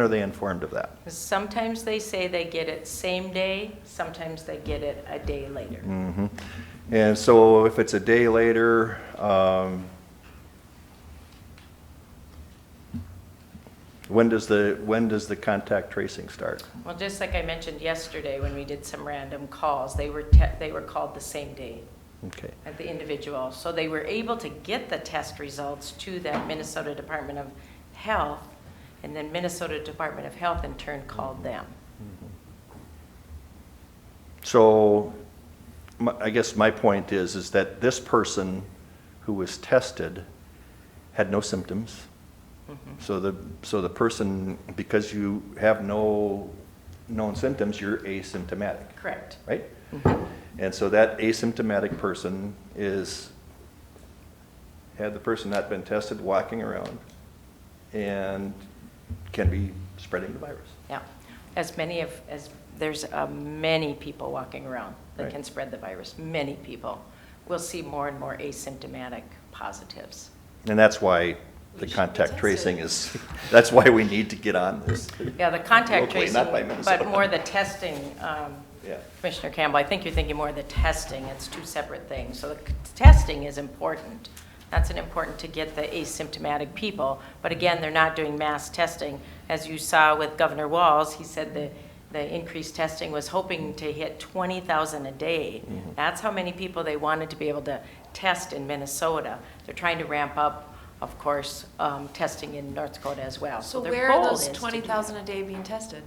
they informed of that? sometimes they say they get it same day, sometimes they get it a day later. And so if it's a day later, when does the contact tracing start? Well, just like I mentioned yesterday, when we did some random calls, they were called the same day Okay. at the individual. So they were able to get the test results to that Minnesota Department of Health, and then Minnesota Department of Health in turn called them. So I guess my point is that this person who was tested had no symptoms. So the person, because you have no known symptoms, you're asymptomatic, Correct. right? And so that asymptomatic person had the person not been tested, walking around, and can be spreading the virus. Yeah. As there's many people walking around that Right. can spread the virus, many people. We'll see more and more asymptomatic positives. And that's why the contact tracing that's why we need to get on this. Yeah, the contact Locally, tracing, not by Minnesota. but more the testing, Yeah. Commissioner Campbell, I think you're thinking more of the testing. It's two separate things. So the testing is important. That's important to get the asymptomatic people. But again, they're not doing mass testing. As you saw with Governor Walz, he said the increased testing was hoping to hit 20,000 a day. That's how many people they wanted to be able to test in Minnesota. They're trying to ramp up, of course, testing in North Dakota as well. So their where are goal those is to do 20,000 that. a day being tested?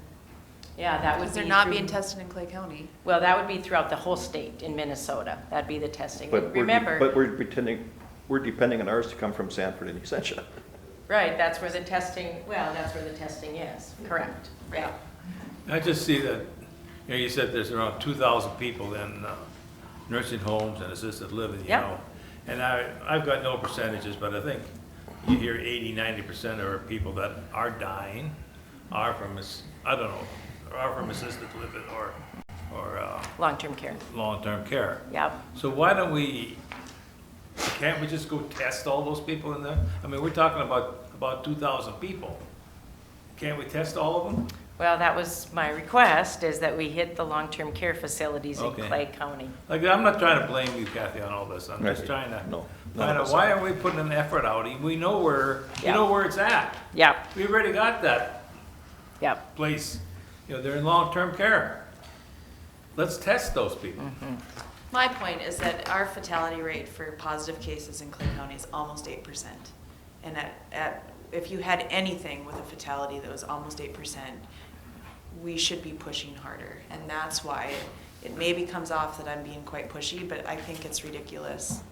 Yeah, that would Because be. they're not through- being tested in Clay County. Well, that would be throughout the whole state in Minnesota. That'd be the testing. But Remember, we're depending on ours to come from Sanford and Essentia. right, that's where the testing is, correct. Yeah. I just see that, you said there's around 2,000 people in nursing homes and assisted living, you Yep. know. And I've got no percentages, but I think you hear 80-90% of people that are dying are from, are from assisted living or Long-term care, long-term care. yep. So can't we just go test all those people in there? I mean, we're talking about 2,000 people. Can't we test all of them? Well, that was my request, is that we hit the long-term care facilities in Okay. Clay County. Like, I'm not trying to blame you, Kathy, on all this. I'm just Right. trying to No, none find of out, us why are. are we putting an effort out? We know where it's at. Yep, We already got that yep. place. They're in long-term care. Let's test those people. My point is that our fatality rate for positive cases in Clay County is almost 8%. And if you had anything with a fatality that was almost 8%, we should be pushing harder. And that's why it maybe comes off that I'm being quite pushy, but I think it's ridiculous.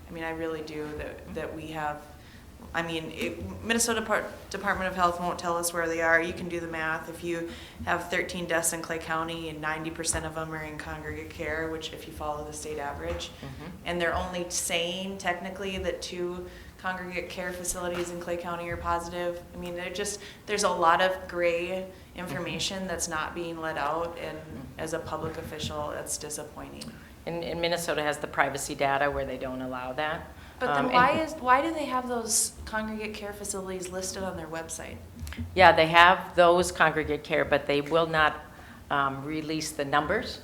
I mean, I really do, that we have, Minnesota Department of Health won't tell us where they are. You can do the math. If you have 13 deaths in Clay County and 90% of them are in congregate care, which if you follow the state average, and they're only saying technically that 2 congregate care facilities in Clay County are positive. I mean, there's a lot of gray information that's not being let out, and as a public official, that's disappointing. And Minnesota has the privacy data where they don't allow that. But then And- why do they have those congregate care facilities listed on their website? Yeah, they have those congregate care, but they will not release the numbers.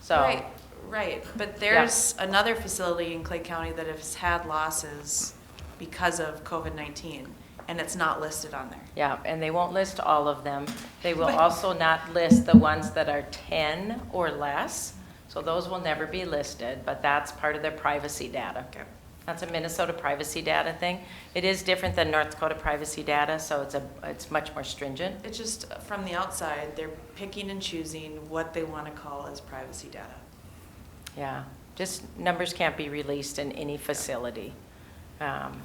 So, Right, Right, but there's another facility in Clay County that has had losses because of COVID-19, and it's not listed on there. Yeah, and they won't list all of them. They will also not list the ones that are 10 or less, so those will never be listed, but that's part of their privacy data. Okay. That's a Minnesota privacy data thing. It is different than North Dakota privacy data, so it's much more stringent. It's just from the outside, they're picking and choosing what they want to call as privacy data. Yeah, just numbers can't be released in any facility.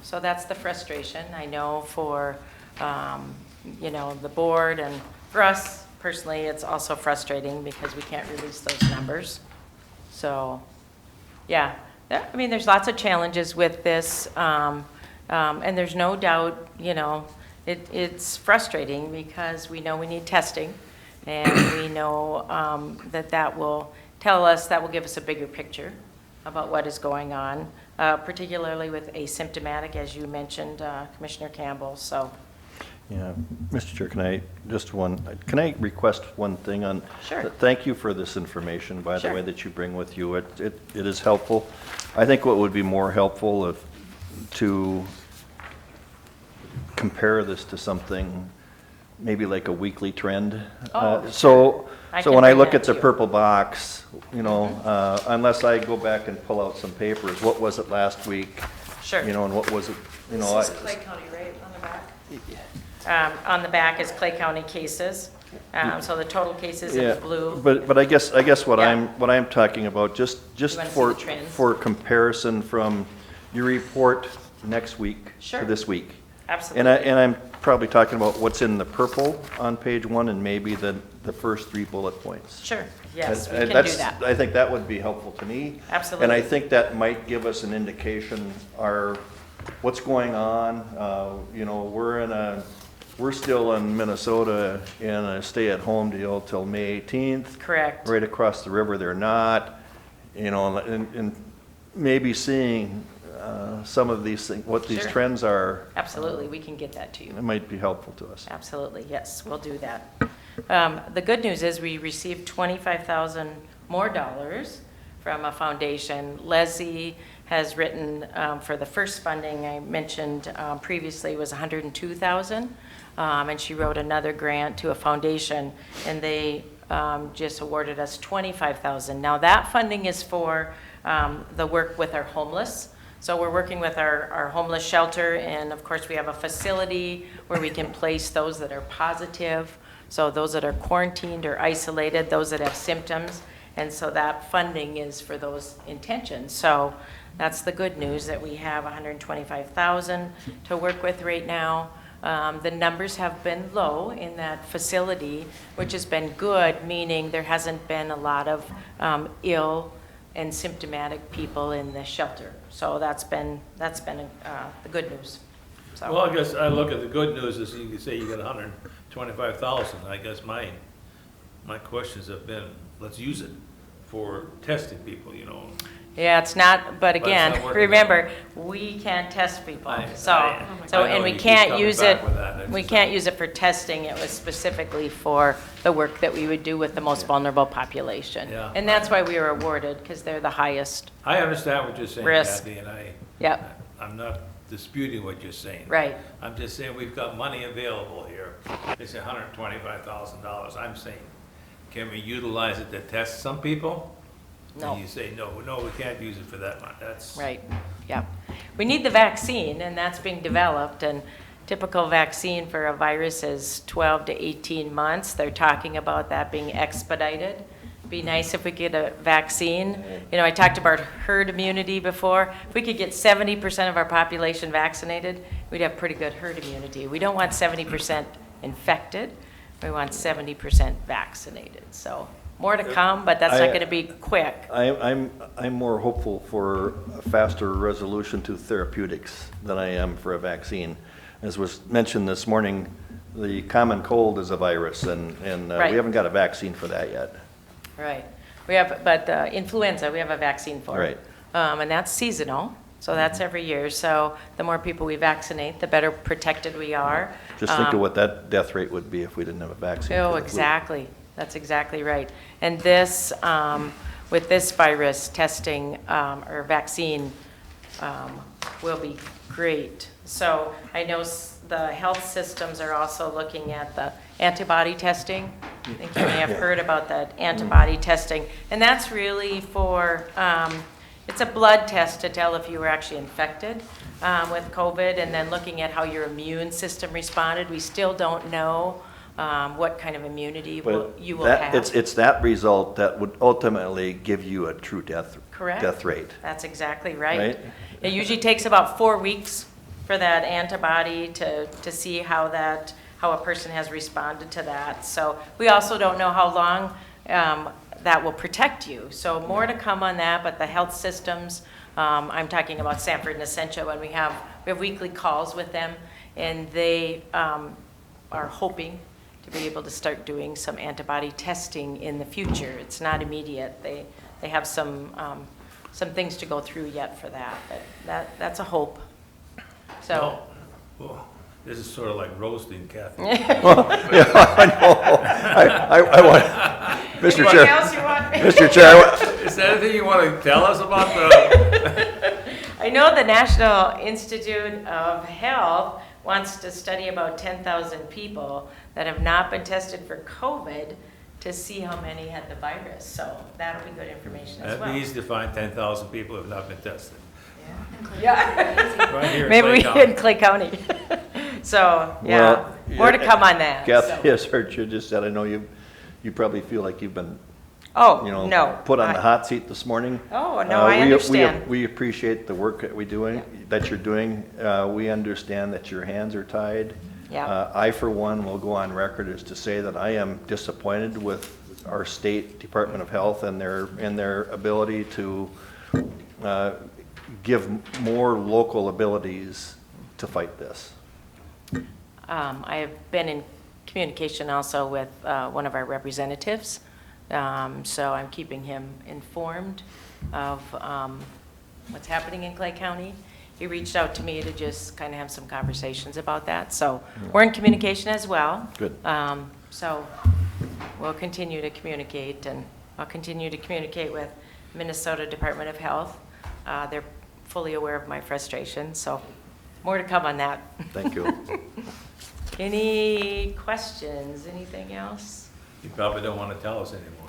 So that's the frustration. I know for, the board and for us personally, it's also frustrating because we can't release those numbers. So, yeah, I mean, there's lots of challenges with this. And there's no doubt, it's frustrating because we know we need testing and we know that will tell us, that will give us a bigger picture about what is going on, particularly with asymptomatic, as you mentioned, Commissioner Campbell, so. Yeah, Mr. Chair, can I request one thing on? Sure. Thank you for this information, by the Sure. way, that you bring with you. It is helpful. I think what would be more helpful to compare this to something, maybe like a weekly trend. Oh, So I so can when I bring look that at the to you. purple box, unless I go back and pull out some papers, what was it last week? Sure. And what was it, This is Clay County, right, on the back? On the back is Clay County cases, so the total cases Yeah, in blue. but I guess what Yeah. what I'm talking about, just wanna see for, the trends? for comparison from your report next week Sure. to this week. Absolutely. And I'm probably talking about what's in the purple on page 1 and maybe the first 3 bullet points. Sure, yes, we And can do that's- that. I think that would be helpful to me. Absolutely. And I think that might give us an indication, what's going on. We're still in Minnesota in a stay-at-home deal till May 18th. Correct. Right across the river, they're not, and maybe seeing some of these things, what these Sure. trends are, Absolutely, we can get that to you. it might be helpful to us. Absolutely, yes, we'll do that. The good news is we received $25,000 more dollars from a foundation. Leslie has written for the first funding I mentioned previously was $102,000, and she wrote another grant to a foundation, and they just awarded us $25,000. Now that funding is for the work with our homeless. So we're working with our homeless shelter, and of course we have a facility where we can place those that are positive, so those that are quarantined or isolated, those that have symptoms, and so that funding is for those intentions. So that's the good news, that we have $125,000 to work with right now. The numbers have been low in that facility, which has been good, meaning there hasn't been a lot of ill and symptomatic people in the shelter. So that's been the good news. So. Well, I guess I look at the good news is you can say you got 125,000. I guess my questions have been, let's use it for testing people, Yeah, it's not, but it's again, not working remember, we can't test people. I So, know and we you keep can't coming use it, back with that. It's we just- can't use it for testing. It was specifically for the work that we would do with the most vulnerable population. Yeah. And that's why we were awarded, because they're the highest. I understand what you're saying, Risk. Kathy, and Yep, I'm not disputing what you're saying. right. I'm just saying we've got money available here. It's $125,000. I'm saying, can we utilize it to test some people? No. And you say, no, we can't use it for that much. That's. Right, yeah. We need the vaccine, and that's being developed, and typical vaccine for a virus is 12 to 18 months. They're talking about that being expedited. Be nice if we get a vaccine. I talked about herd immunity before. If we could get 70% of our population vaccinated, we'd have pretty good herd immunity. We don't want 70% infected. We want 70% vaccinated. So more to come, but that's not going to be quick. I'm more hopeful for a faster resolution to therapeutics than I am for a vaccine. As was mentioned this morning, the common cold is a virus, and Right. we haven't got a vaccine for that yet. Right. We have, but influenza, we have a vaccine for. Right. And that's seasonal, so that's every year. So the more people we vaccinate, the better protected we are. Just think of what that death rate would be if we didn't have a vaccine. for Oh, the flu. exactly. That's exactly right. And this with this virus, testing or vaccine will be great. So I know the health systems are also looking at the antibody testing. I think you may have heard about that antibody testing. And that's really for, it's a blood test to tell if you were actually infected with COVID, and then looking at how your immune system responded. We still don't know what kind of immunity you will have. It's that result that would ultimately give you a true death rate. That's exactly right. Right? It usually takes about 4 weeks for that antibody to see how a person has responded to that. So we also don't know how long that will protect you. So more to come on that, but the health systems, I'm talking about Sanford and Essentia, when we have weekly calls with them, and they are hoping to be able to start doing some antibody testing in the future. It's not immediate. They have some things to go through yet for that, but that's a hope. So, Well, this is sort of like roasting Kathy. I want, Mr. anything Chair, else you want? Mr. Chair, Is there anything you want to tell us about the, I know the National Institute of Health wants to study about 10,000 people that have not been tested for COVID to see how many had the virus. So that'll be good information as that'd well. be easy to find 10,000 people who have not been tested. Yeah. Right here in Maybe Clay we County. in Clay County. So, yeah, Well, more to come on that. Kathy, so. as her chair just said, I know you probably feel like you've been, Oh, you know, no. put on the hot seat this morning. Oh, no, I understand. We appreciate the work that that you're doing. We understand that your hands are tied. Yeah. I, for one, will go on record as to say that I am disappointed with our state Department of Health and their ability to give more local abilities to fight this. I have been in communication also with one of our representatives, so I'm keeping him informed of what's happening in Clay County. He reached out to me to just kind of have some conversations about that, so we're in communication as well. Good. So we'll continue to communicate, and I'll continue to communicate with Minnesota Department of Health. They're fully aware of my frustration, so more to come on that. Thank you. Any questions, anything else? You probably don't want to tell us anymore.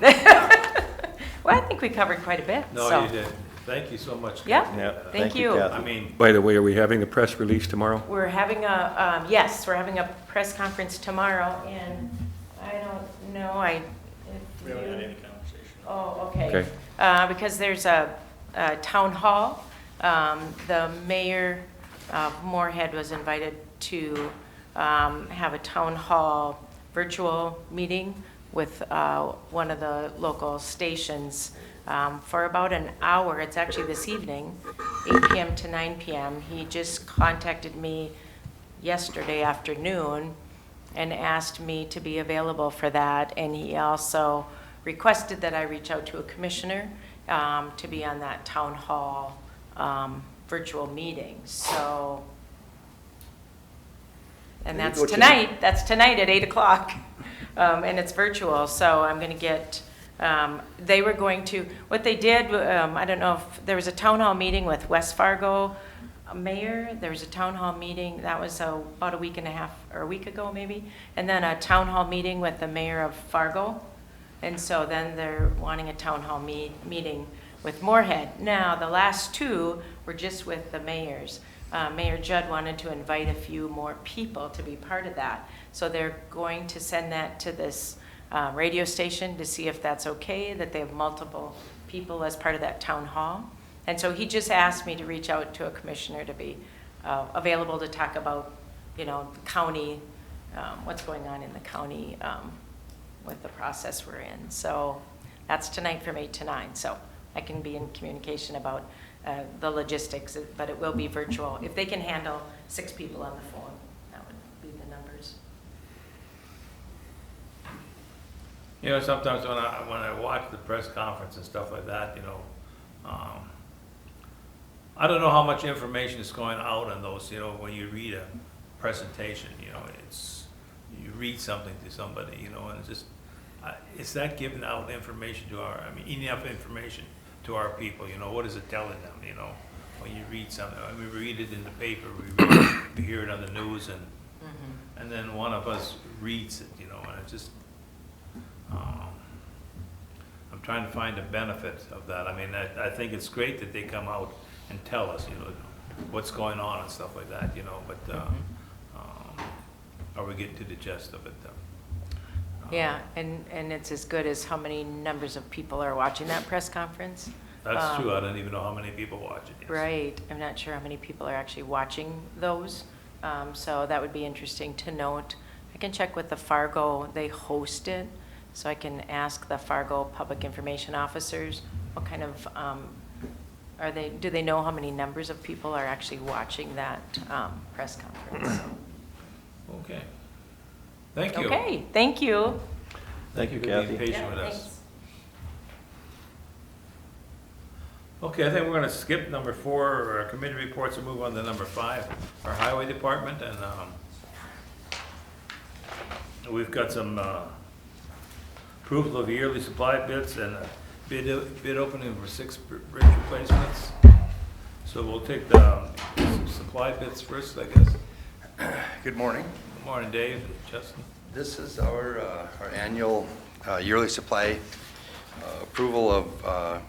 Well, I think we covered quite a bit, No, so. you didn't. Thank you so much. Yeah. Kathy. Yeah, Thank you. Kathy. I mean, By the way, are we having the press release tomorrow? We're having a, yes, we're having a press conference tomorrow, and I don't know, We haven't had any conversation. Oh, okay. Okay. Because there's a town hall. The mayor of Moorhead was invited to have a town hall virtual meeting with one of the local stations for about an hour. It's actually this evening, 8 p.m. to 9 p.m. He just contacted me yesterday afternoon and asked me to be available for that. And he also requested that I reach out to a commissioner to be on that town hall virtual meeting. So, and There you that's go, Tim. tonight. That's tonight at 8 o'clock, and it's virtual. So I'm going to get. They were going to. What they did. I don't know if there was a town hall meeting with West Fargo mayor. There was a town hall meeting that was about a week and a half or a week ago maybe, and then a town hall meeting with the mayor of Fargo. And so then they're wanting a town hall meeting with Moorhead. Now, the last two were just with the mayors. Mayor Judd wanted to invite a few more people to be part of that. So they're going to send that to this radio station to see if that's okay, that they have multiple people as part of that town hall. And so he just asked me to reach out to a commissioner to be available to talk about, the county, what's going on in the county with the process we're in. So that's tonight from 8 to 9. So I can be in communication about the logistics, but it will be virtual. If they can handle 6 people on the phone, that would be the numbers. Sometimes when I watch the press conference and stuff like that, I don't know how much information is going out on those, when you read a presentation, you read something to somebody, and it's just, is that giving out information to our, I mean, enough information to our people, you know, what is it telling them, you know? When you read something, I mean, we read it in the paper, we hear it on the news, and then one of us reads it, you know, and it just, I'm trying to find the benefit of that. I mean, I think it's great that they come out and tell us, you know, what's going on and stuff like that, you know, but, are we getting to the gist of it, though? Yeah, and it's as good as how many numbers of people are watching that press conference. That's true, I don't even know how many people watch it. Yes. Right, I'm not sure how many people are actually watching those, so that would be interesting to note. I can check with the Fargo, they host it, so I can ask the Fargo Public Information Officers, what kind of, do they know how many numbers of people are actually watching that press conference? Okay. Thank you. Okay, thank you. Thank you, for being Kathy. patient with us. Okay, I think we're gonna skip number 4, our committee reports, and move on to number 5, our highway department, and, we've got some, approval of yearly supply bids and bid opening for 6 bridge replacements. So we'll take the supply bids first, I guess. Good morning. Good morning, Dave and Justin. This is our annual yearly supply approval of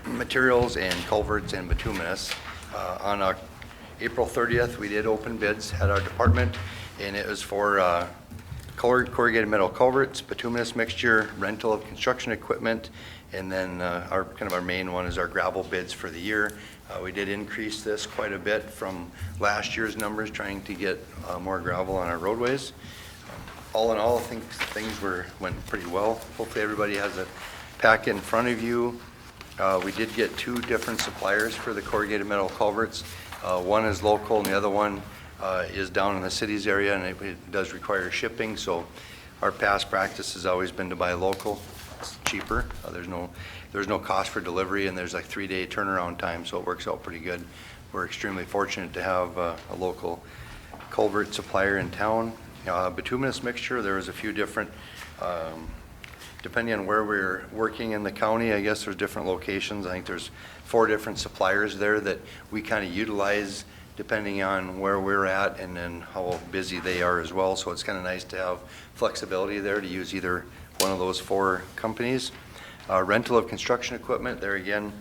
materials and culverts and bituminous. On April 30th, we did open bids at our department, and it was for corrugated metal culverts, bituminous mixture, rental of construction equipment, and then our main one is our gravel bids for the year. We did increase this quite a bit from last year's numbers, trying to get more gravel on our roadways. All in all, I think things went pretty well. Hopefully everybody has a pack in front of you. We did get 2 different suppliers for the corrugated metal culverts. One is local and the other one is down in the cities area, and it does require shipping, so our past practice has always been to buy local. It's cheaper. There's no cost for delivery, and there's like 3-day turnaround time, so it works out pretty good. We're extremely fortunate to have a local culvert supplier in town. Bituminous mixture, there was a few different, depending on where we're working in the county, I guess there's different locations. I think there's 4 different suppliers there that we kind of utilize depending on where we're at and then how busy they are as well. So it's kind of nice to have flexibility there to use either one of those 4 companies. Rental of construction equipment, there again,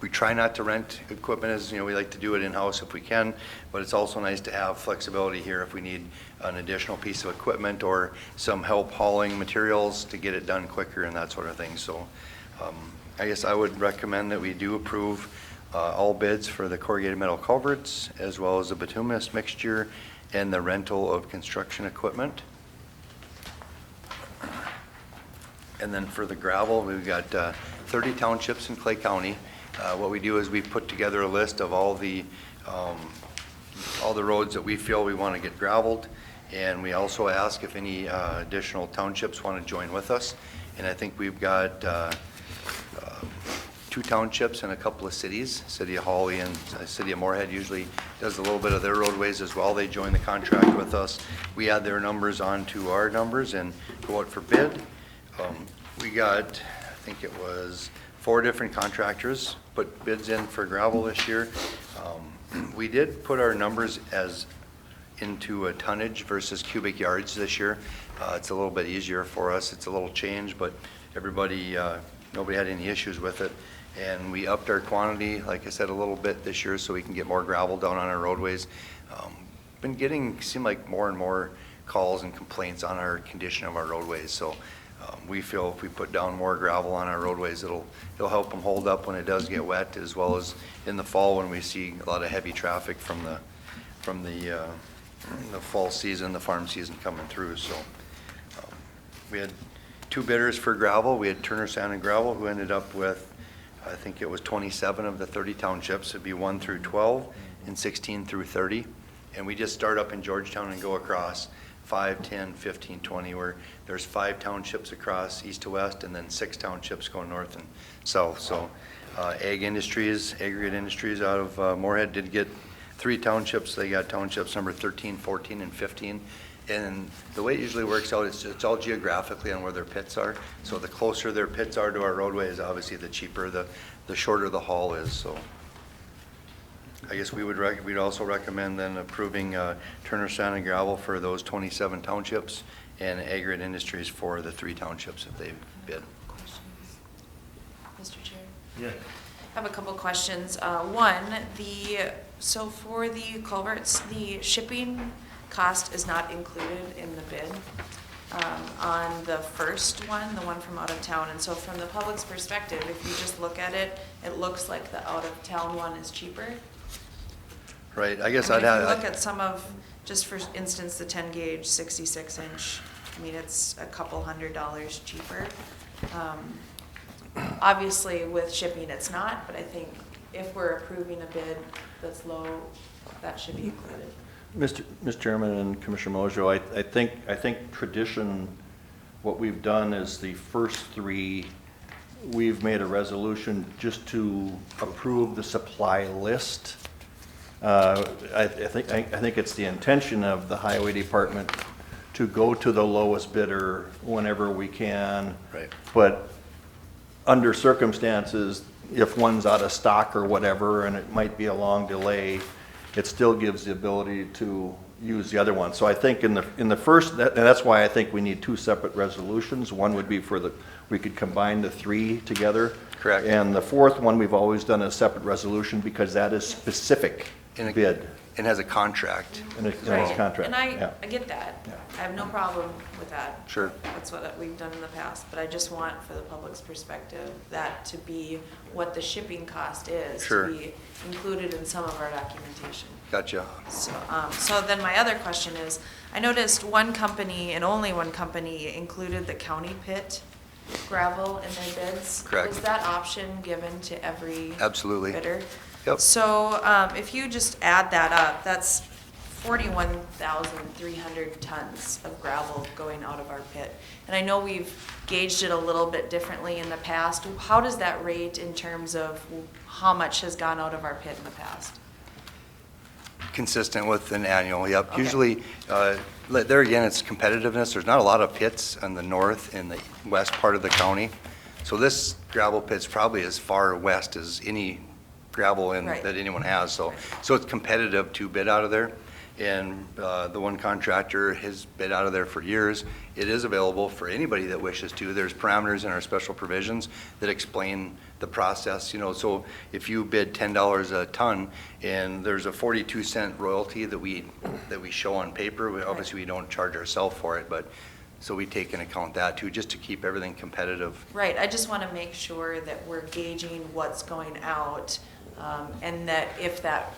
we try not to rent equipment, as you know, we like to do it in-house if we can, but it's also nice to have flexibility here if we need an additional piece of equipment or some help hauling materials to get it done quicker and that sort of thing. So I guess I would recommend that we do approve all bids for the corrugated metal culverts, as well as the bituminous mixture and the rental of construction equipment. And then for the gravel, we've got 30 townships in Clay County. What we do is we put together a list of all the roads that we feel we want to get graveled, and we also ask if any additional townships want to join with us. And I think we've got 2 townships and a couple of cities. City of Hawley and City of Moorhead usually does a little bit of their roadways as well. They join the contract with us. We add their numbers onto our numbers and go out for bid. We got, I think it was 4 different contractors put bids in for gravel this year. We did put our numbers as into a tonnage versus cubic yards this year. It's a little bit easier for us. It's a little change, but nobody had any issues with it. And we upped our quantity, like I said, a little bit this year so we can get more gravel down on our roadways. Been getting, seem like more and more calls and complaints on our condition of our roadways. So we feel if we put down more gravel on our roadways, it'll help them hold up when it does get wet, as well as in the fall when we see a lot of heavy traffic from the fall season, the farm season coming through. So we had 2 bidders for gravel. We had Turner Sand and Gravel, who ended up with, I think it was 27 of the 30 townships. It'd be 1 through 12 and 16 through 30. And we just start up in Georgetown and go across 5, 10, 15, 20, where there's 5 townships across east to west, and then 6 townships going north and south. So aggregate industries out of Moorhead did get 3 townships. They got townships number 13, 14, and 15. And the way it usually works out, it's all geographically on where their pits are. So the closer their pits are to our roadways, obviously the cheaper, the shorter the haul is, so. I guess we'd also recommend then approving Turner Sand and Gravel for those 27 townships and Aggregate Industries for the 3 townships that they've bid. Questions? Mr. Chair? Yeah. I have a couple questions. One, so for the culverts, the shipping cost is not included in the bid on the first one, the one from out of town. And so from the public's perspective, if you just look at it, it looks like the out of town one is cheaper. Right, I guess I I'd mean, if you have, look at some of, just for instance, the 10 gauge 66 inch, I mean, it's a couple $100 cheaper. Obviously with shipping it's not, but I think if we're approving a bid that's low, that should be included. Mr. Chairman and Commissioner Mojo, I think tradition, what we've done is the first 3, we've made a resolution just to approve the supply list. I think it's the intention of the Highway Department to go to the lowest bidder whenever we can. Right. But under circumstances, if one's out of stock or whatever, and it might be a long delay, it still gives the ability to use the other one. So I think in the first, and that's why I think we need 2 separate resolutions. One would be we could combine the 3 together. Correct. And the 4th one, we've always done a separate resolution because that is specific bid. and has a contract. And it's Right. contract. And yeah. I get that. Yeah. I have no problem with that. Sure. That's what we've done in the past, but I just want for the public's perspective, that to be what the shipping cost is. Sure. To be included in some of our documentation. Gotcha. So then my other question is, I noticed one company and only one company included the county pit gravel in their bids. Correct. Was that option given to every Absolutely. bidder? Yep. So if you just add that up, that's 41,300 tons of gravel going out of our pit. And I know we've gauged it a little bit differently in the past. How does that rate in terms of how much has gone out of our pit in the past? Consistent with an annual, yep. Okay. Usually, there again, it's competitiveness. There's not a lot of pits in the north and the west part of the county. So this gravel pit's probably as far west as any gravel Right. that anyone has. So, Right. so it's competitive to bid out of there. And the one contractor has bid out of there for years. It is available for anybody that wishes to. There's parameters in our special provisions that explain the process, so if you bid $10 a ton and there's a 42-cent royalty that we show on paper, obviously we don't charge ourselves for it, but so we take into account that too, just to keep everything competitive. Right, I just want to make sure that we're gauging what's going out, and that if that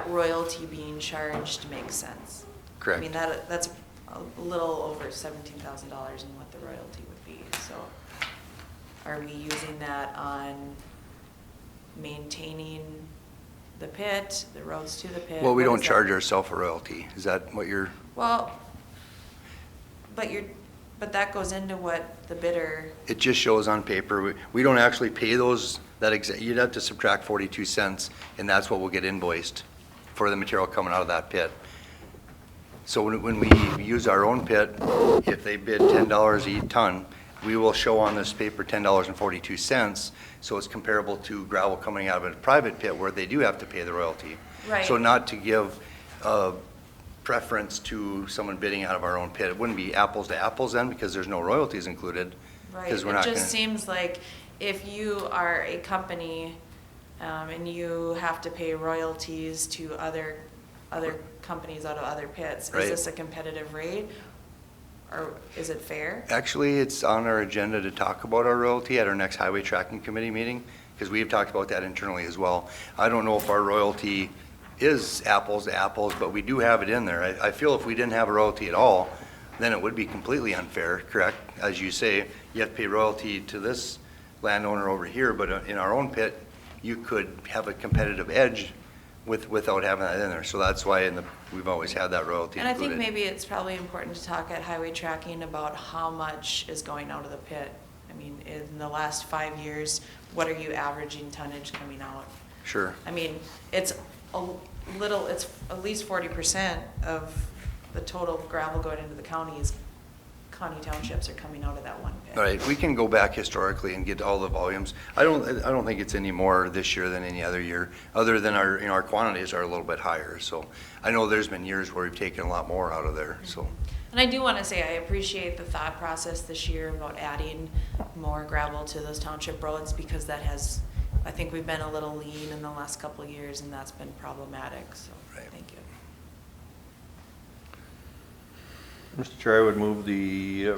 royalty being charged makes sense. Correct. I mean, that's a little over $17,000 in what the royalty would be, so are we using that on maintaining the pit, the roads to the pit? Well, we What don't is that? charge ourselves a royalty. Is that what you're? Well, but that goes into what the bidder, It just shows on paper. We don't actually pay those, you'd have to subtract 42 cents, and that's what will get invoiced for the material coming out of that pit. So when we use our own pit, if they bid $10 a ton, we will show on this paper $10.42, so it's comparable to gravel coming out of a private pit where they do have to pay the royalty. Right. So not to give preference to someone bidding out of our own pit. It wouldn't be apples to apples then, because there's no royalties included. right? 'Cause we're It not just gonna- seems like if you are a company, and you have to pay royalties to other companies out of other pits, is Right. this a competitive rate? Or is it fair? Actually, it's on our agenda to talk about our royalty at our next Highway Tracking Committee meeting, because we've talked about that internally as well. I don't know if our royalty is apples to apples, but we do have it in there. I feel if we didn't have a royalty at all, then it would be completely unfair, correct? As you say, you have to pay royalty to this landowner over here, but in our own pit, you could have a competitive edge without having that in there. So that's why we've always had that royalty And I included. think maybe it's probably important to talk at highway tracking about how much is going out of the pit. I mean, in the last 5 years, what are you averaging tonnage coming out? Sure. I mean, it's at least 40% of the total gravel going into the counties townships are coming out of that one pit. All right, we can go back historically and get all the volumes. I don't think it's any more this year than any other year, other than our, our quantities are a little bit higher. So I know there's been years where we've taken a lot more out of there, so. And I do want to say, I appreciate the thought process this year about adding more gravel to those township roads, because that has, I think we've been a little lean in the last couple of years, and that's been problematic, so, Right. thank you. Mr. Chair, I would move the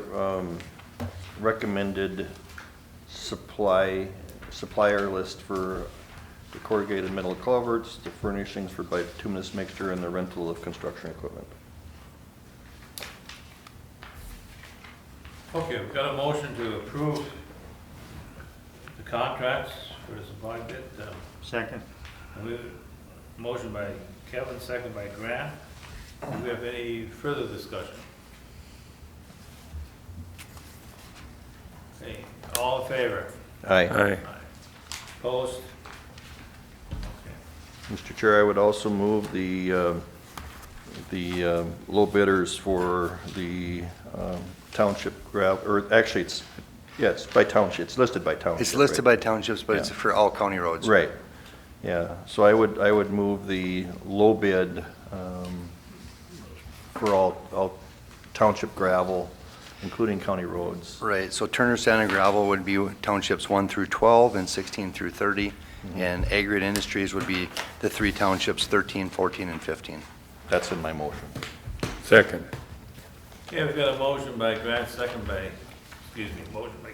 recommended supplier list for the corrugated metal culverts, the furnishings for bituminous mixture, and the rental of construction equipment. Okay, we've got a motion to approve the contracts for the supply bid. Second. Motion by Kevin, second by Grant. Do we have any further discussion? Okay, all in favor? Aye. Opposed? Okay. Mr. Chair, I would also move the low bidders for the township gravel, or actually it's by township, it's listed by township. It's listed right? by townships, but it's Yeah. for all county roads. Right, yeah, so I would move the low bid for all township gravel, including county roads. Right, so Turner Sand and Gravel would be townships 1 through 12 and 16 through 30. And Aggregate Industries would be the 3 townships, 13, 14, and 15. That's in my motion. Second. Okay, we've got a motion by Grant, motion by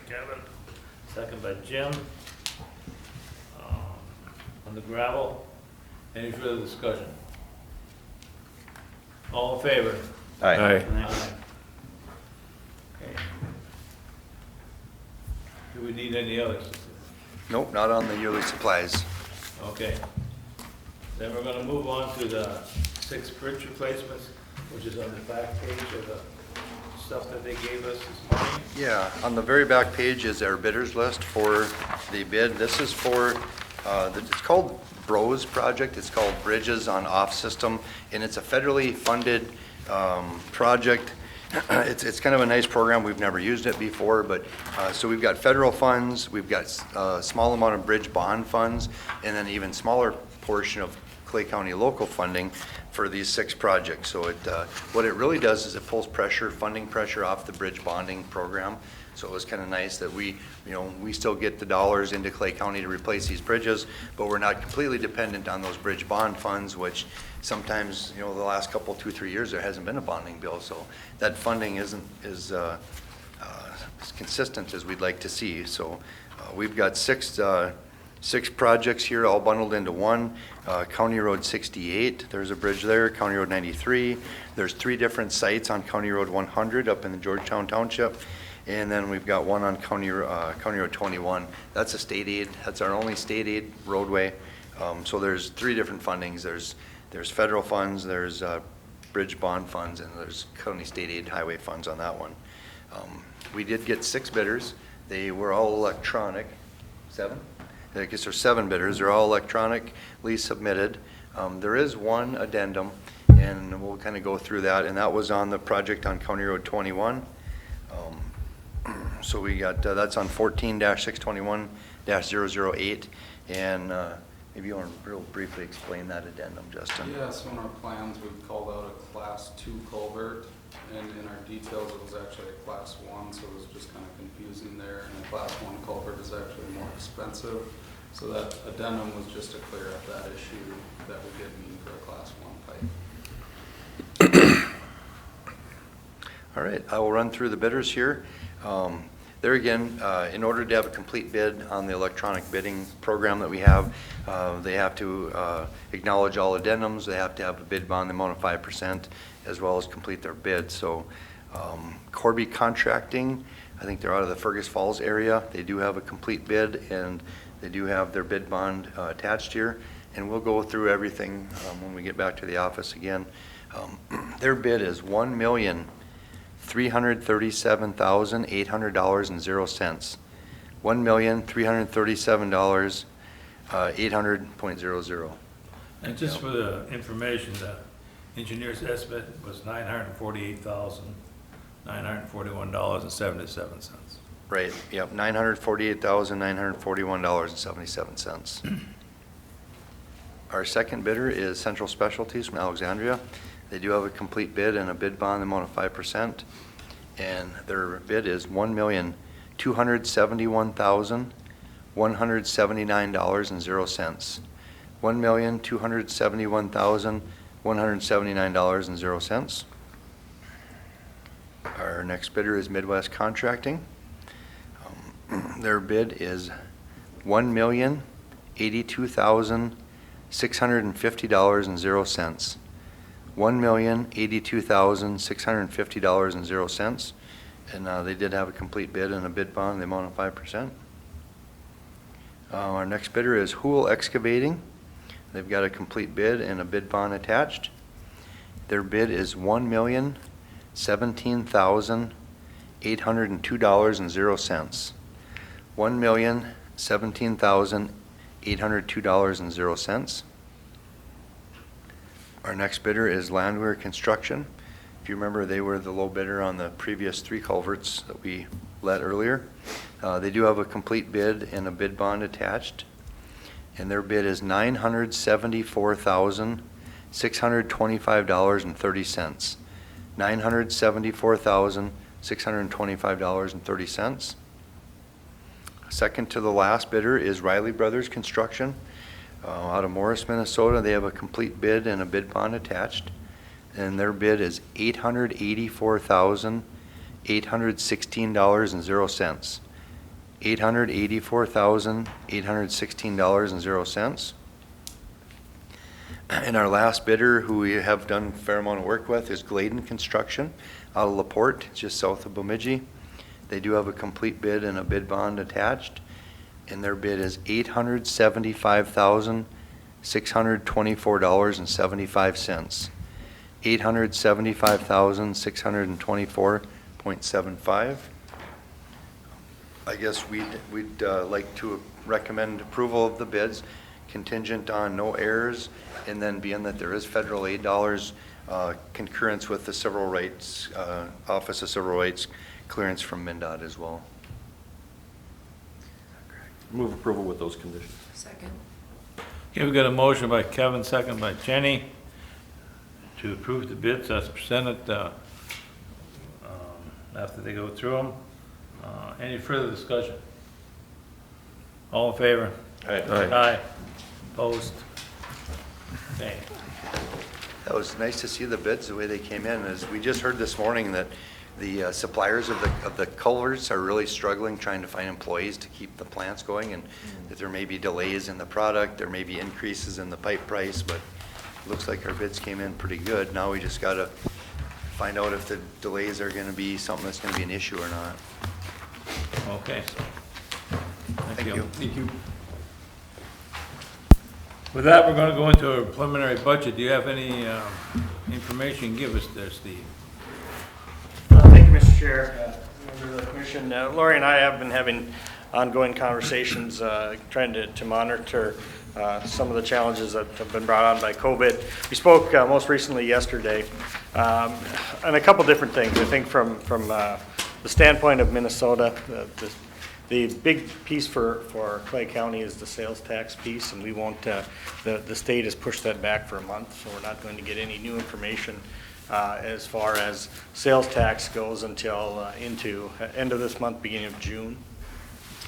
Kevin, second by Jim. On the gravel, any further discussion? All in favor? Aye. Aye. Okay. Do we need any others? Nope, not on the yearly supplies. Okay. Then we're gonna move on to the 6 bridge replacements, which is on the back page of the stuff that they gave us this morning. Yeah, on the very back page is our bidders list for the bid. This is for, it's called BROS project. It's called Bridges on Off System, and it's a federally funded project. It's kind of a nice program. We've never used it before, but, so we've got federal funds, we've got a small amount of bridge bond funds, and then even smaller portion of Clay County local funding for these 6 projects. So what it really does is it pulls funding pressure off the bridge bonding program. So it was kind of nice that we still get the dollars into Clay County to replace these bridges, but we're not completely dependent on those bridge bond funds, which sometimes, the last couple, 2-3 years, there hasn't been a bonding bill. So that funding isn't as consistent as we'd like to see. So we've got 6 projects here, all bundled into one. County Road 68, there's a bridge there. County Road 93. There's 3 different sites on County Road 100 up in the Georgetown Township. And then we've got one on County Road 21. That's a state aid. That's our only state aid roadway. So there's 3 different fundings. There's federal funds, there's bridge bond funds, and there's county state aid highway funds on that one. We did get 6 bidders. They were all electronic. 7? I guess there's 7 bidders. They're all electronically submitted. There is one addendum, and we'll kind of go through that, and that was on the project on County Road 21. So we got, that's on 14-621-008, and maybe you want to real briefly explain that addendum, Justin? Yeah, so in our plans, we've called out a Class 2 culvert, and in our details, it was actually a Class 1, so it was just kind of confusing there, and a Class 1 culvert is actually more expensive. So that addendum was just to clear up that issue that we did mean for a Class 1 pipe. All right, I will run through the bidders here. There again, in order to have a complete bid on the electronic bidding program that we have, they have to acknowledge all addendums, they have to have a bid bond amount of 5%, as well as complete their bid. So Corby Contracting, I think they're out of the Fergus Falls area. They do have a complete bid, and they do have their bid bond attached here. And we'll go through everything when we get back to the office again. Their bid is $1,337,800.00. $1,337,800.00. And just for the information, the engineer's estimate was $948,941.77. Right, yep, $948,941.77. Our second bidder is Central Specialties from Alexandria. They do have a complete bid and a bid bond amount of 5%, and their bid is $1,271,179.00. $1,271,179.00. Our next bidder is Midwest Contracting. Their bid is $1,082,650.00. $1,082,650.00. And they did have a complete bid and a bid bond in the amount of 5%. Our next bidder is Hool Excavating. They've got a complete bid and a bid bond attached. Their bid is $1,017,802.00. $1,017,802.00. Our next bidder is Landwehr Construction. If you remember, they were the low bidder on the previous 3 culverts that we let earlier. They do have a complete bid and a bid bond attached, and their bid is $974,625.30. $974,625.30. Second to the last bidder is Riley Brothers Construction out of Morris, Minnesota. They have a complete bid and a bid bond attached, and their bid is $884,816.00. $884,816.00. And our last bidder, who we have done a fair amount of work with, is Gladen Construction out of LaPorte, just south of Bemidji. They do have a complete bid and a bid bond attached, and their bid is $875,624.75. $875,624.75. I guess we'd like to recommend approval of the bids contingent on no errors, and then being that there is federal aid dollars, concurrence with the Civil Rights, Office of Civil Rights clearance from MnDOT as well. Move approval with those conditions. Second. Okay, we've got a motion by Kevin, second by Jenny, to approve the bids as presented after they go through them. Any further discussion? All in favor? Aye. Aye. Opposed? Okay. That was nice to see the bids, the way they came in. As we just heard this morning that the suppliers of the culverts are really struggling trying to find employees to keep the plants going, and that there may be delays in the product, there may be increases in the pipe price, but it looks like our bids came in pretty good. Now we just got to find out if the delays are going to be something that's going to be an issue or not. Okay. Thank you. Thank you. With that, we're going to go into a preliminary budget. Do you have any information you can give us there, Steve? Thank you, Mr. Chair, members of the commission. Lori and I have been having ongoing conversations, trying to monitor some of the challenges that have been brought on by COVID. We spoke most recently yesterday on a couple different things. I think from the standpoint of Minnesota, the big piece for Clay County is the sales tax piece, and we won't, the state has pushed that back for a month, so we're not going to get any new information as far as sales tax goes until into end of this month, beginning of June.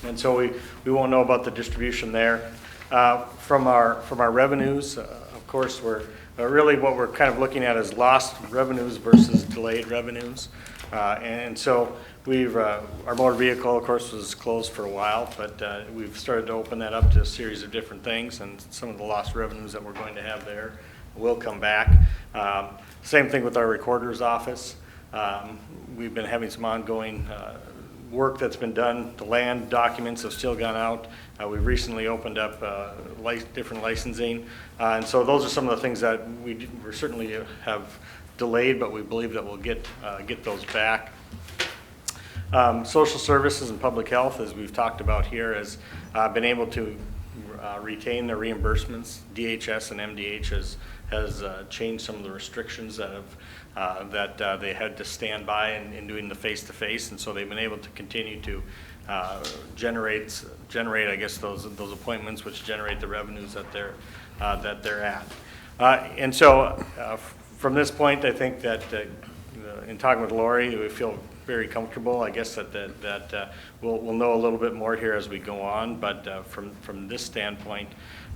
And so we won't know about the distribution there. From our revenues, of course, we're really what we're kind of looking at is lost revenues versus delayed revenues. And so our motor vehicle, of course, was closed for a while, but we've started to open that up to a series of different things, and some of the lost revenues that we're going to have there will come back. Same thing with our recorder's office. We've been having some ongoing work that's been done. The land documents have still gone out. We've recently opened up different licensing. And so those are some of the things that we certainly have delayed, but we believe that we'll get those back. Social services and public health, as we've talked about here, has been able to retain their reimbursements. DHS and MDH has changed some of the restrictions that they had to stand by in doing the face-to-face, and so they've been able to continue to generate, I guess, those appointments, which generate the revenues that they're at. And so, from this point, I think that in talking with Lori, we feel very comfortable. I guess that we'll know a little bit more here as we go on, but from this standpoint,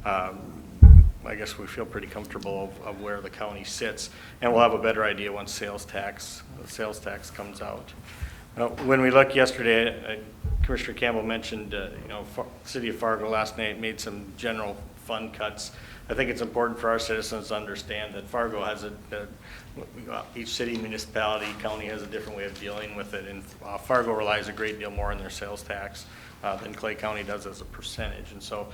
I guess we feel pretty comfortable of where the county sits, and we'll have a better idea once the sales tax comes out. When we looked yesterday, Commissioner Campbell mentioned, City of Fargo last night made some general fund cuts. I think it's important for our citizens to understand that Fargo has each city, municipality, county has a different way of dealing with it, and Fargo relies a great deal more on their sales tax than Clay County does as a percentage. And so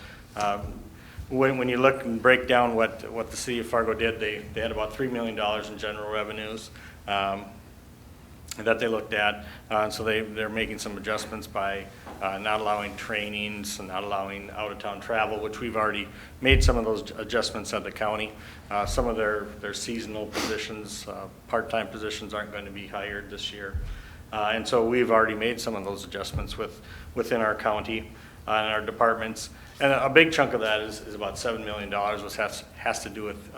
when you look and break down what the City of Fargo did, they had about $3 million in general revenues that they looked at, and so they're making some adjustments by not allowing trainings and not allowing out-of-town travel, which we've already made some of those adjustments at the county. Some of their seasonal positions, part-time positions aren't going to be hired this year. And so we've already made some of those adjustments within our county and our departments. And a big chunk of that is about $7 million, which has to do with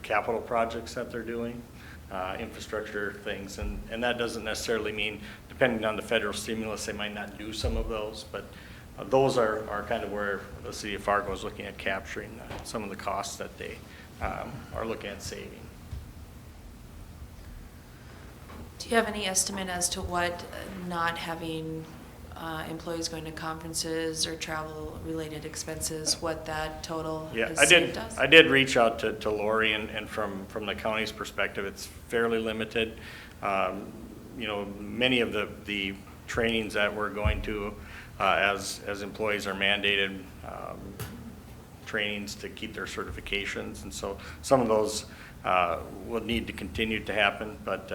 capital projects that they're doing. Infrastructure things, and that doesn't necessarily mean, depending on the federal stimulus, they might not do some of those, but those are kind of where the City of Fargo is looking at capturing some of the costs that they are looking at saving. Do you have any estimate as to what not having employees going to conferences or travel-related expenses, what that total has saved us? I did reach out to Lori, and from the county's perspective, it's fairly limited. Many of the trainings that we're going to, as employees, are mandated trainings to keep their certifications, and so some of those will need to continue to happen, but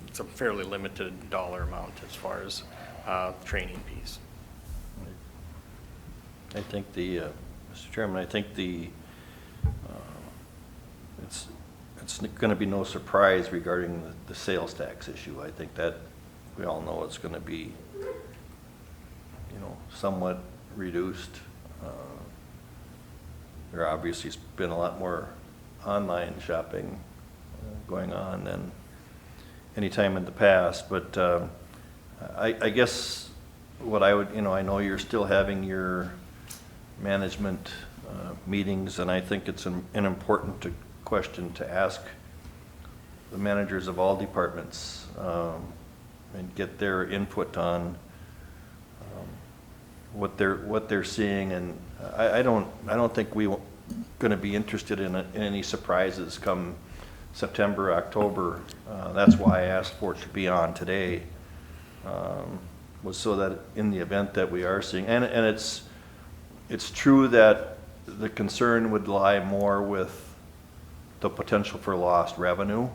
it's a fairly limited dollar amount as far as the training piece. I think Mr. Chairman, I think it's going to be no surprise regarding the sales tax issue. I think that we all know it's going to be, somewhat reduced. There obviously has been a lot more online shopping going on than any time in the past, but I guess what I would, I know you're still having your management meetings, and I think it's an important question to ask the managers of all departments and get their input on what they're seeing, and I don't think we're going to be interested in any surprises come September, October. That's why I asked for it to be on today, was so that in the event that we are seeing, and it's true that the concern would lie more with the potential for lost revenue.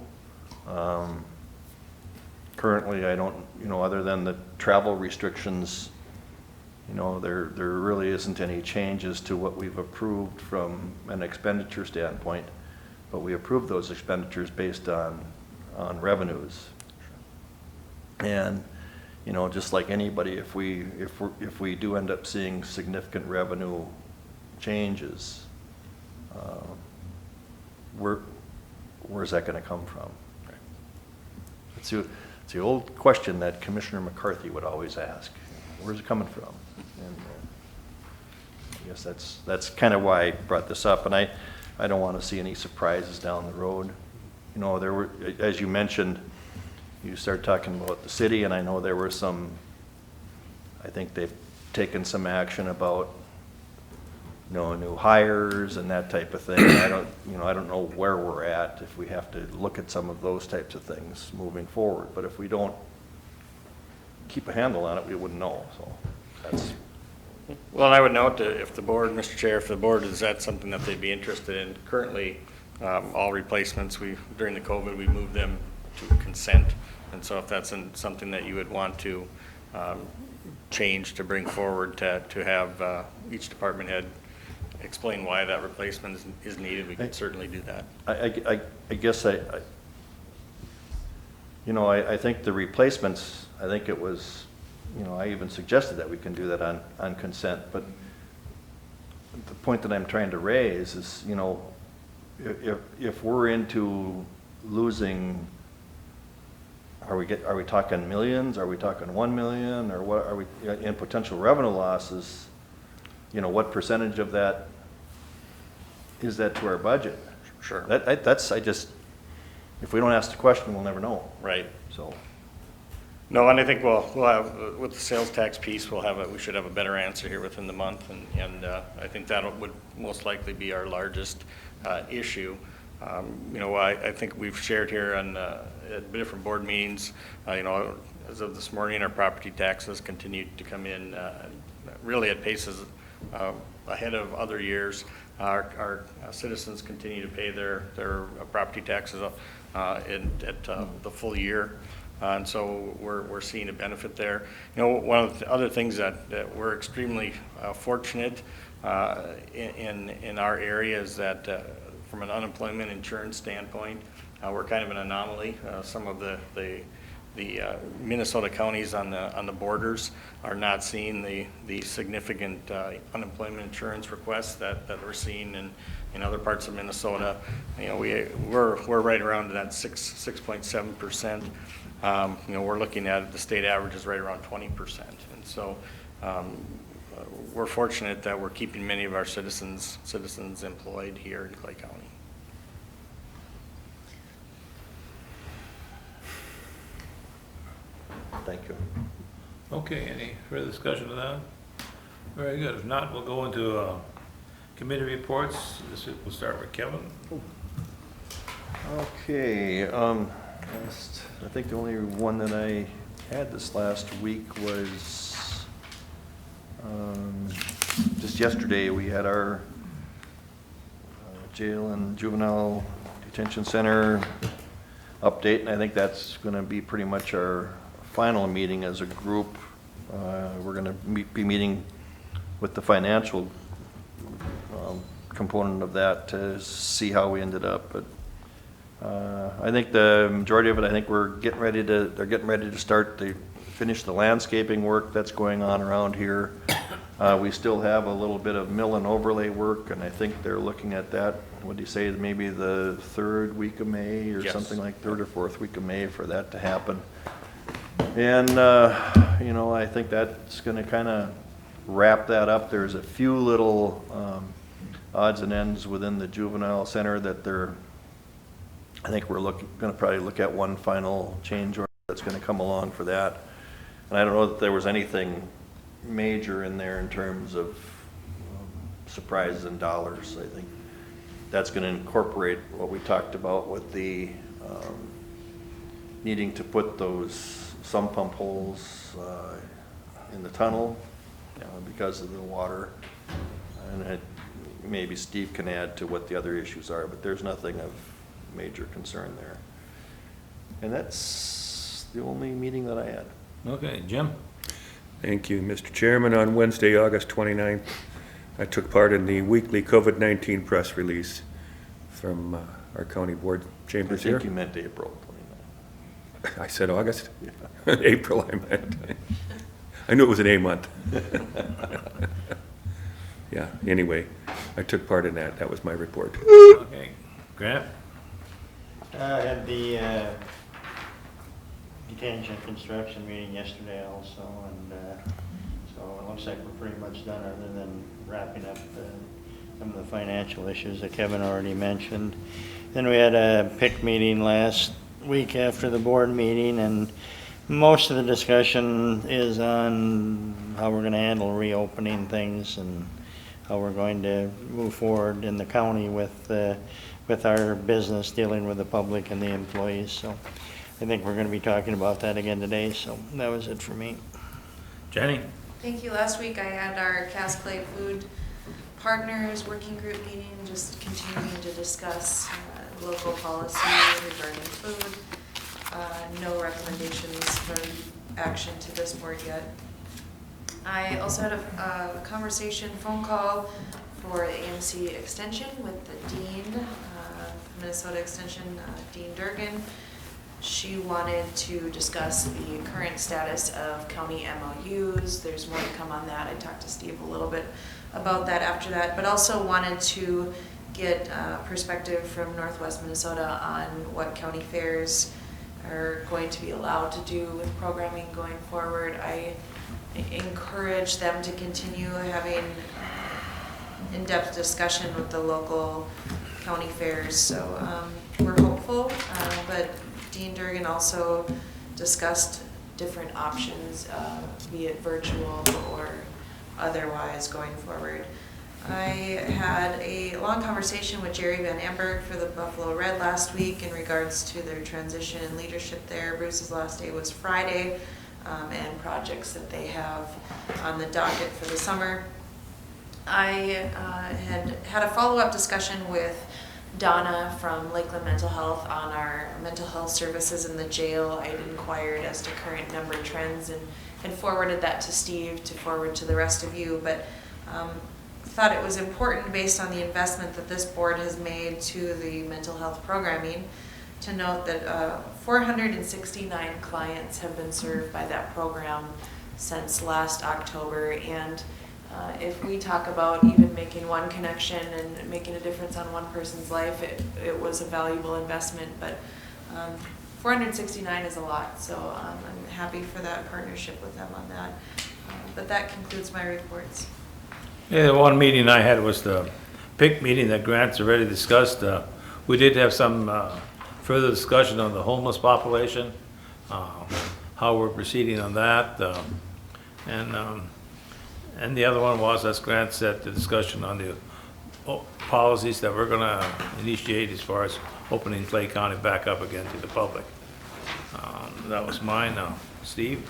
Currently, I don't, other than the travel restrictions, there really isn't any changes to what we've approved from an expenditure standpoint, but we approve those expenditures based on revenues. And, just like anybody, if we do end up seeing significant revenue changes, where's that going to come from? It's the old question that Commissioner McCarthy would always ask. Where's it coming from? And I guess that's kind of why I brought this up, and I don't want to see any surprises down the road. There were, as you mentioned, you started talking about the city, and I know there were I think they've taken some action about, new hires and that type of thing. I don't know where we're at, if we have to look at some of those types of things moving forward, but if we don't keep a handle on it, we wouldn't know, so that's. Well, and I would note that if the board, Mr. Chair, if the board is that something that they'd be interested in, currently, all replacements, during the COVID, we moved them to consent. And so if that's something that you would want to change to bring forward to have each department head explain why that replacement is needed, we can certainly do that. I guess you know, I think the replacements, I think it was, you know, I even suggested that we can do that on consent, but the point that I'm trying to raise is, you know, if we're into losing, are we talking millions? Are we talking 1 million? Or what are we, in potential revenue losses, you know, what percentage of that is that to our budget? Sure. That's, if we don't ask the question, we'll never know. Right. So, No, and I think we'll have, with the sales tax piece, we should have a better answer here within the month, and I think that would most likely be our largest issue. You know, I think we've shared here on at different board meetings, you know, as of this morning, our property taxes continued to come in really at paces ahead of other years. Our citizens continue to pay their property taxes at the full year. And so we're seeing a benefit there. You know, one of the other things that we're extremely fortunate in our area is that from an unemployment insurance standpoint, we're kind of an anomaly. Some of the Minnesota counties on the borders are not seeing the significant unemployment insurance requests that we're seeing in other parts of Minnesota. You know, we're right around that 6.7%. You know, we're looking at the state average is right around 20%, and so we're fortunate that we're keeping many of our citizens employed here in Clay County. thank you. Okay, any further discussion of that? Very good. If not, we'll go into committee reports. We'll start with Kevin. Okay, I think the only one that I had this last week was just yesterday. We had our jail and juvenile detention center update, and I think that's going to be pretty much our final meeting as a group. We're going to be meeting with the financial component of that to see how we ended up, but I think the majority of it, I think they're getting ready to finish the landscaping work that's going on around here. We still have a little bit of mill and overlay work, and I think they're looking at that, what do you say, maybe the third week of May or Yes. something like third or fourth week of May for that to happen. And, you know, I think that's going to kind of wrap that up. There's a few little odds and ends within the juvenile center that I think we're going to probably look at one final change order that's going to come along for that. And I don't know that there was anything major in there in terms of surprises in dollars. I think that's going to incorporate what we talked about with the needing to put those sump pump holes in the tunnel because of the water. And maybe Steve can add to what the other issues are, but there's nothing of major concern there. And that's the only meeting that I had. Okay, Jim? Thank you, Mr. Chairman. On Wednesday, August 29th, I took part in the weekly COVID-19 press release from our county board chambers here. I think you meant April 29th. I said August? April, I meant. I knew it was an A month. Yeah, anyway, I took part in that. That was my report. Okay. Grant? I had the detention construction meeting yesterday also, and so it looks like we're pretty much done other than wrapping up some of the financial issues that Kevin already mentioned. Then we had a PIC meeting last week after the board meeting, and most of the discussion is on how we're going to handle reopening things and how we're going to move forward in the county with our business dealing with the public and the employees. So I think we're going to be talking about that again today. So that was it for me. Jenny? Thank you. Last week I had our Cass Clay Food Partners Working Group meeting, just continuing to discuss local policy regarding food. No recommendations for action to this board yet. I also had a conversation, phone call for AMC Extension with the Dean, Minnesota Extension, Dean Durgan. She wanted to discuss the current status of county MOUs. There's more to come on that. I talked to Steve a little bit about that after that, but also wanted to get perspective from Northwest Minnesota on what county fairs are going to be allowed to do with programming going forward. I encourage them to continue having in-depth discussion with the local county fairs. So we're hopeful, but Dean Durgan also discussed different options, be it virtual or otherwise going forward. I had a long conversation with Jerry Van Amberg for the Buffalo Red last week in regards to their transition and leadership there. Bruce's last day was Friday, and projects that they have on the docket for the summer. I had a follow-up discussion with Donna from Lakeland Mental Health on our mental health services in the jail. I had inquired as to current number trends and forwarded that to Steve to forward to the rest of you, but thought it was important based on the investment that this board has made to the mental health programming to note that 469 clients have been served by that program since last October, and if we talk about even making one connection and making a difference on one person's life, it was a valuable investment, but 469 is a lot, so I'm happy for that partnership with them on that. But that concludes my reports. Yeah, the one meeting I had was the PIC meeting that Grant's already discussed. We did have some further discussion on the homeless population, how we're proceeding on that, and the other one was, as Grant said, the discussion on the policies that we're going to initiate as far as opening Clay County back up again to the public. That was mine. Steve?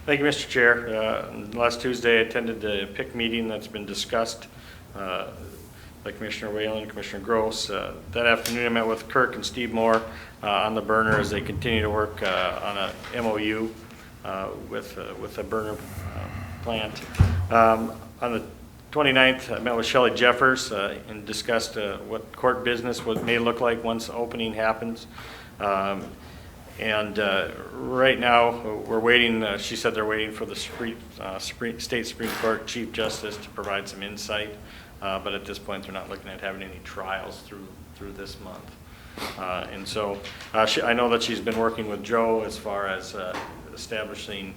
Thank you, Mr. Chair. Last Tuesday, I attended the PIC meeting that's been discussed by Commissioner Whalen, Commissioner Gross. That afternoon, I met with Kirk and Steve Moore on the burner as they continue to work on a MOU with a burner plant. On the 29th, I met with Shelley Jeffers and discussed what court business may look like once opening happens. And right now, we're waiting, she said they're waiting for the State Supreme Court Chief Justice to provide some insight, but at this point, they're not looking at having any trials through this month. And so I know that she's been working with Joe as far as establishing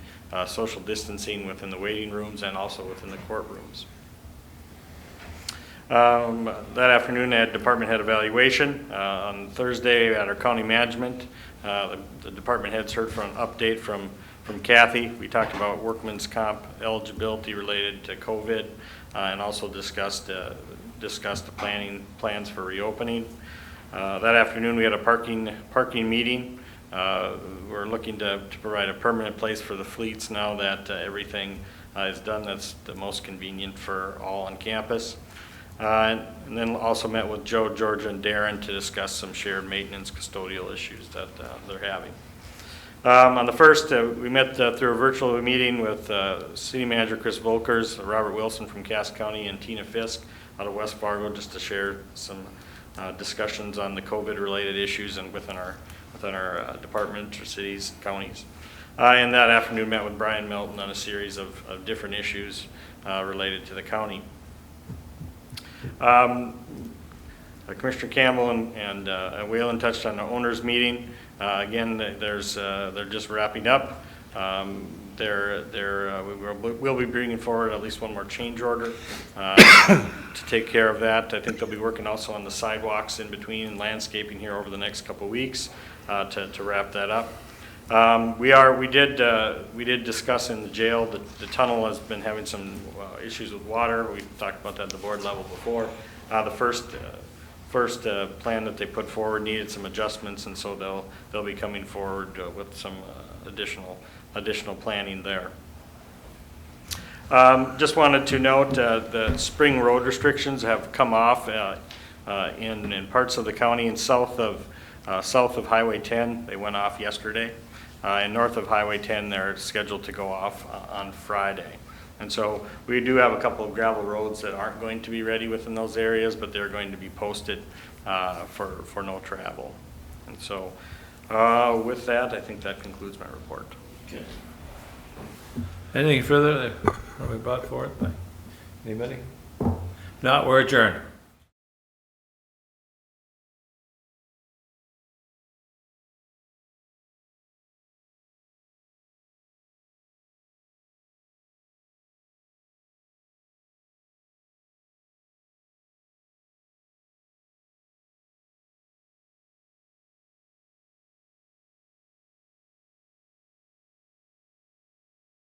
social distancing within the waiting rooms and also within the courtrooms. That afternoon, I had department head evaluation. On Thursday, at our county management, the department heads heard from an update from Kathy. We talked about workman's comp eligibility related to COVID, and also discussed the plans for reopening. That afternoon, we had a parking meeting. We're looking to provide a permanent place for the fleets now that everything is done that's the most convenient for all on campus. And then also met with Joe, Georgia, and Darren to discuss some shared maintenance custodial issues that they're having. On the first, we met through a virtual meeting with City Manager Chris Volkers, Robert Wilson from Cass County, and Tina Fisk out of West Fargo, just to share some discussions on the COVID-related issues and within our department or cities, counties. And that afternoon, met with Brian Melton on a series of different issues related to the county. Commissioner Campbell and Whalen touched on the owners meeting. Again, they're just wrapping up. We'll be bringing forward at least one more change order to take care of that. I think they'll be working also on the sidewalks in between and landscaping here over the next couple of weeks to wrap that up. We did discuss in the jail that the tunnel has been having some issues with water. We talked about that at the board level before. The first plan that they put forward needed some adjustments, and so they'll be coming forward with some additional planning there. Just wanted to note the spring road restrictions have come off in parts of the county and south of Highway 10. They went off yesterday. And north of Highway 10, they're scheduled to go off on Friday. And so we do have a couple of gravel roads that aren't going to be ready within those areas, but they're going to be posted for no travel. And so with that, I think that concludes my report. Anything further that we brought forth by anybody? Not, we're adjourned.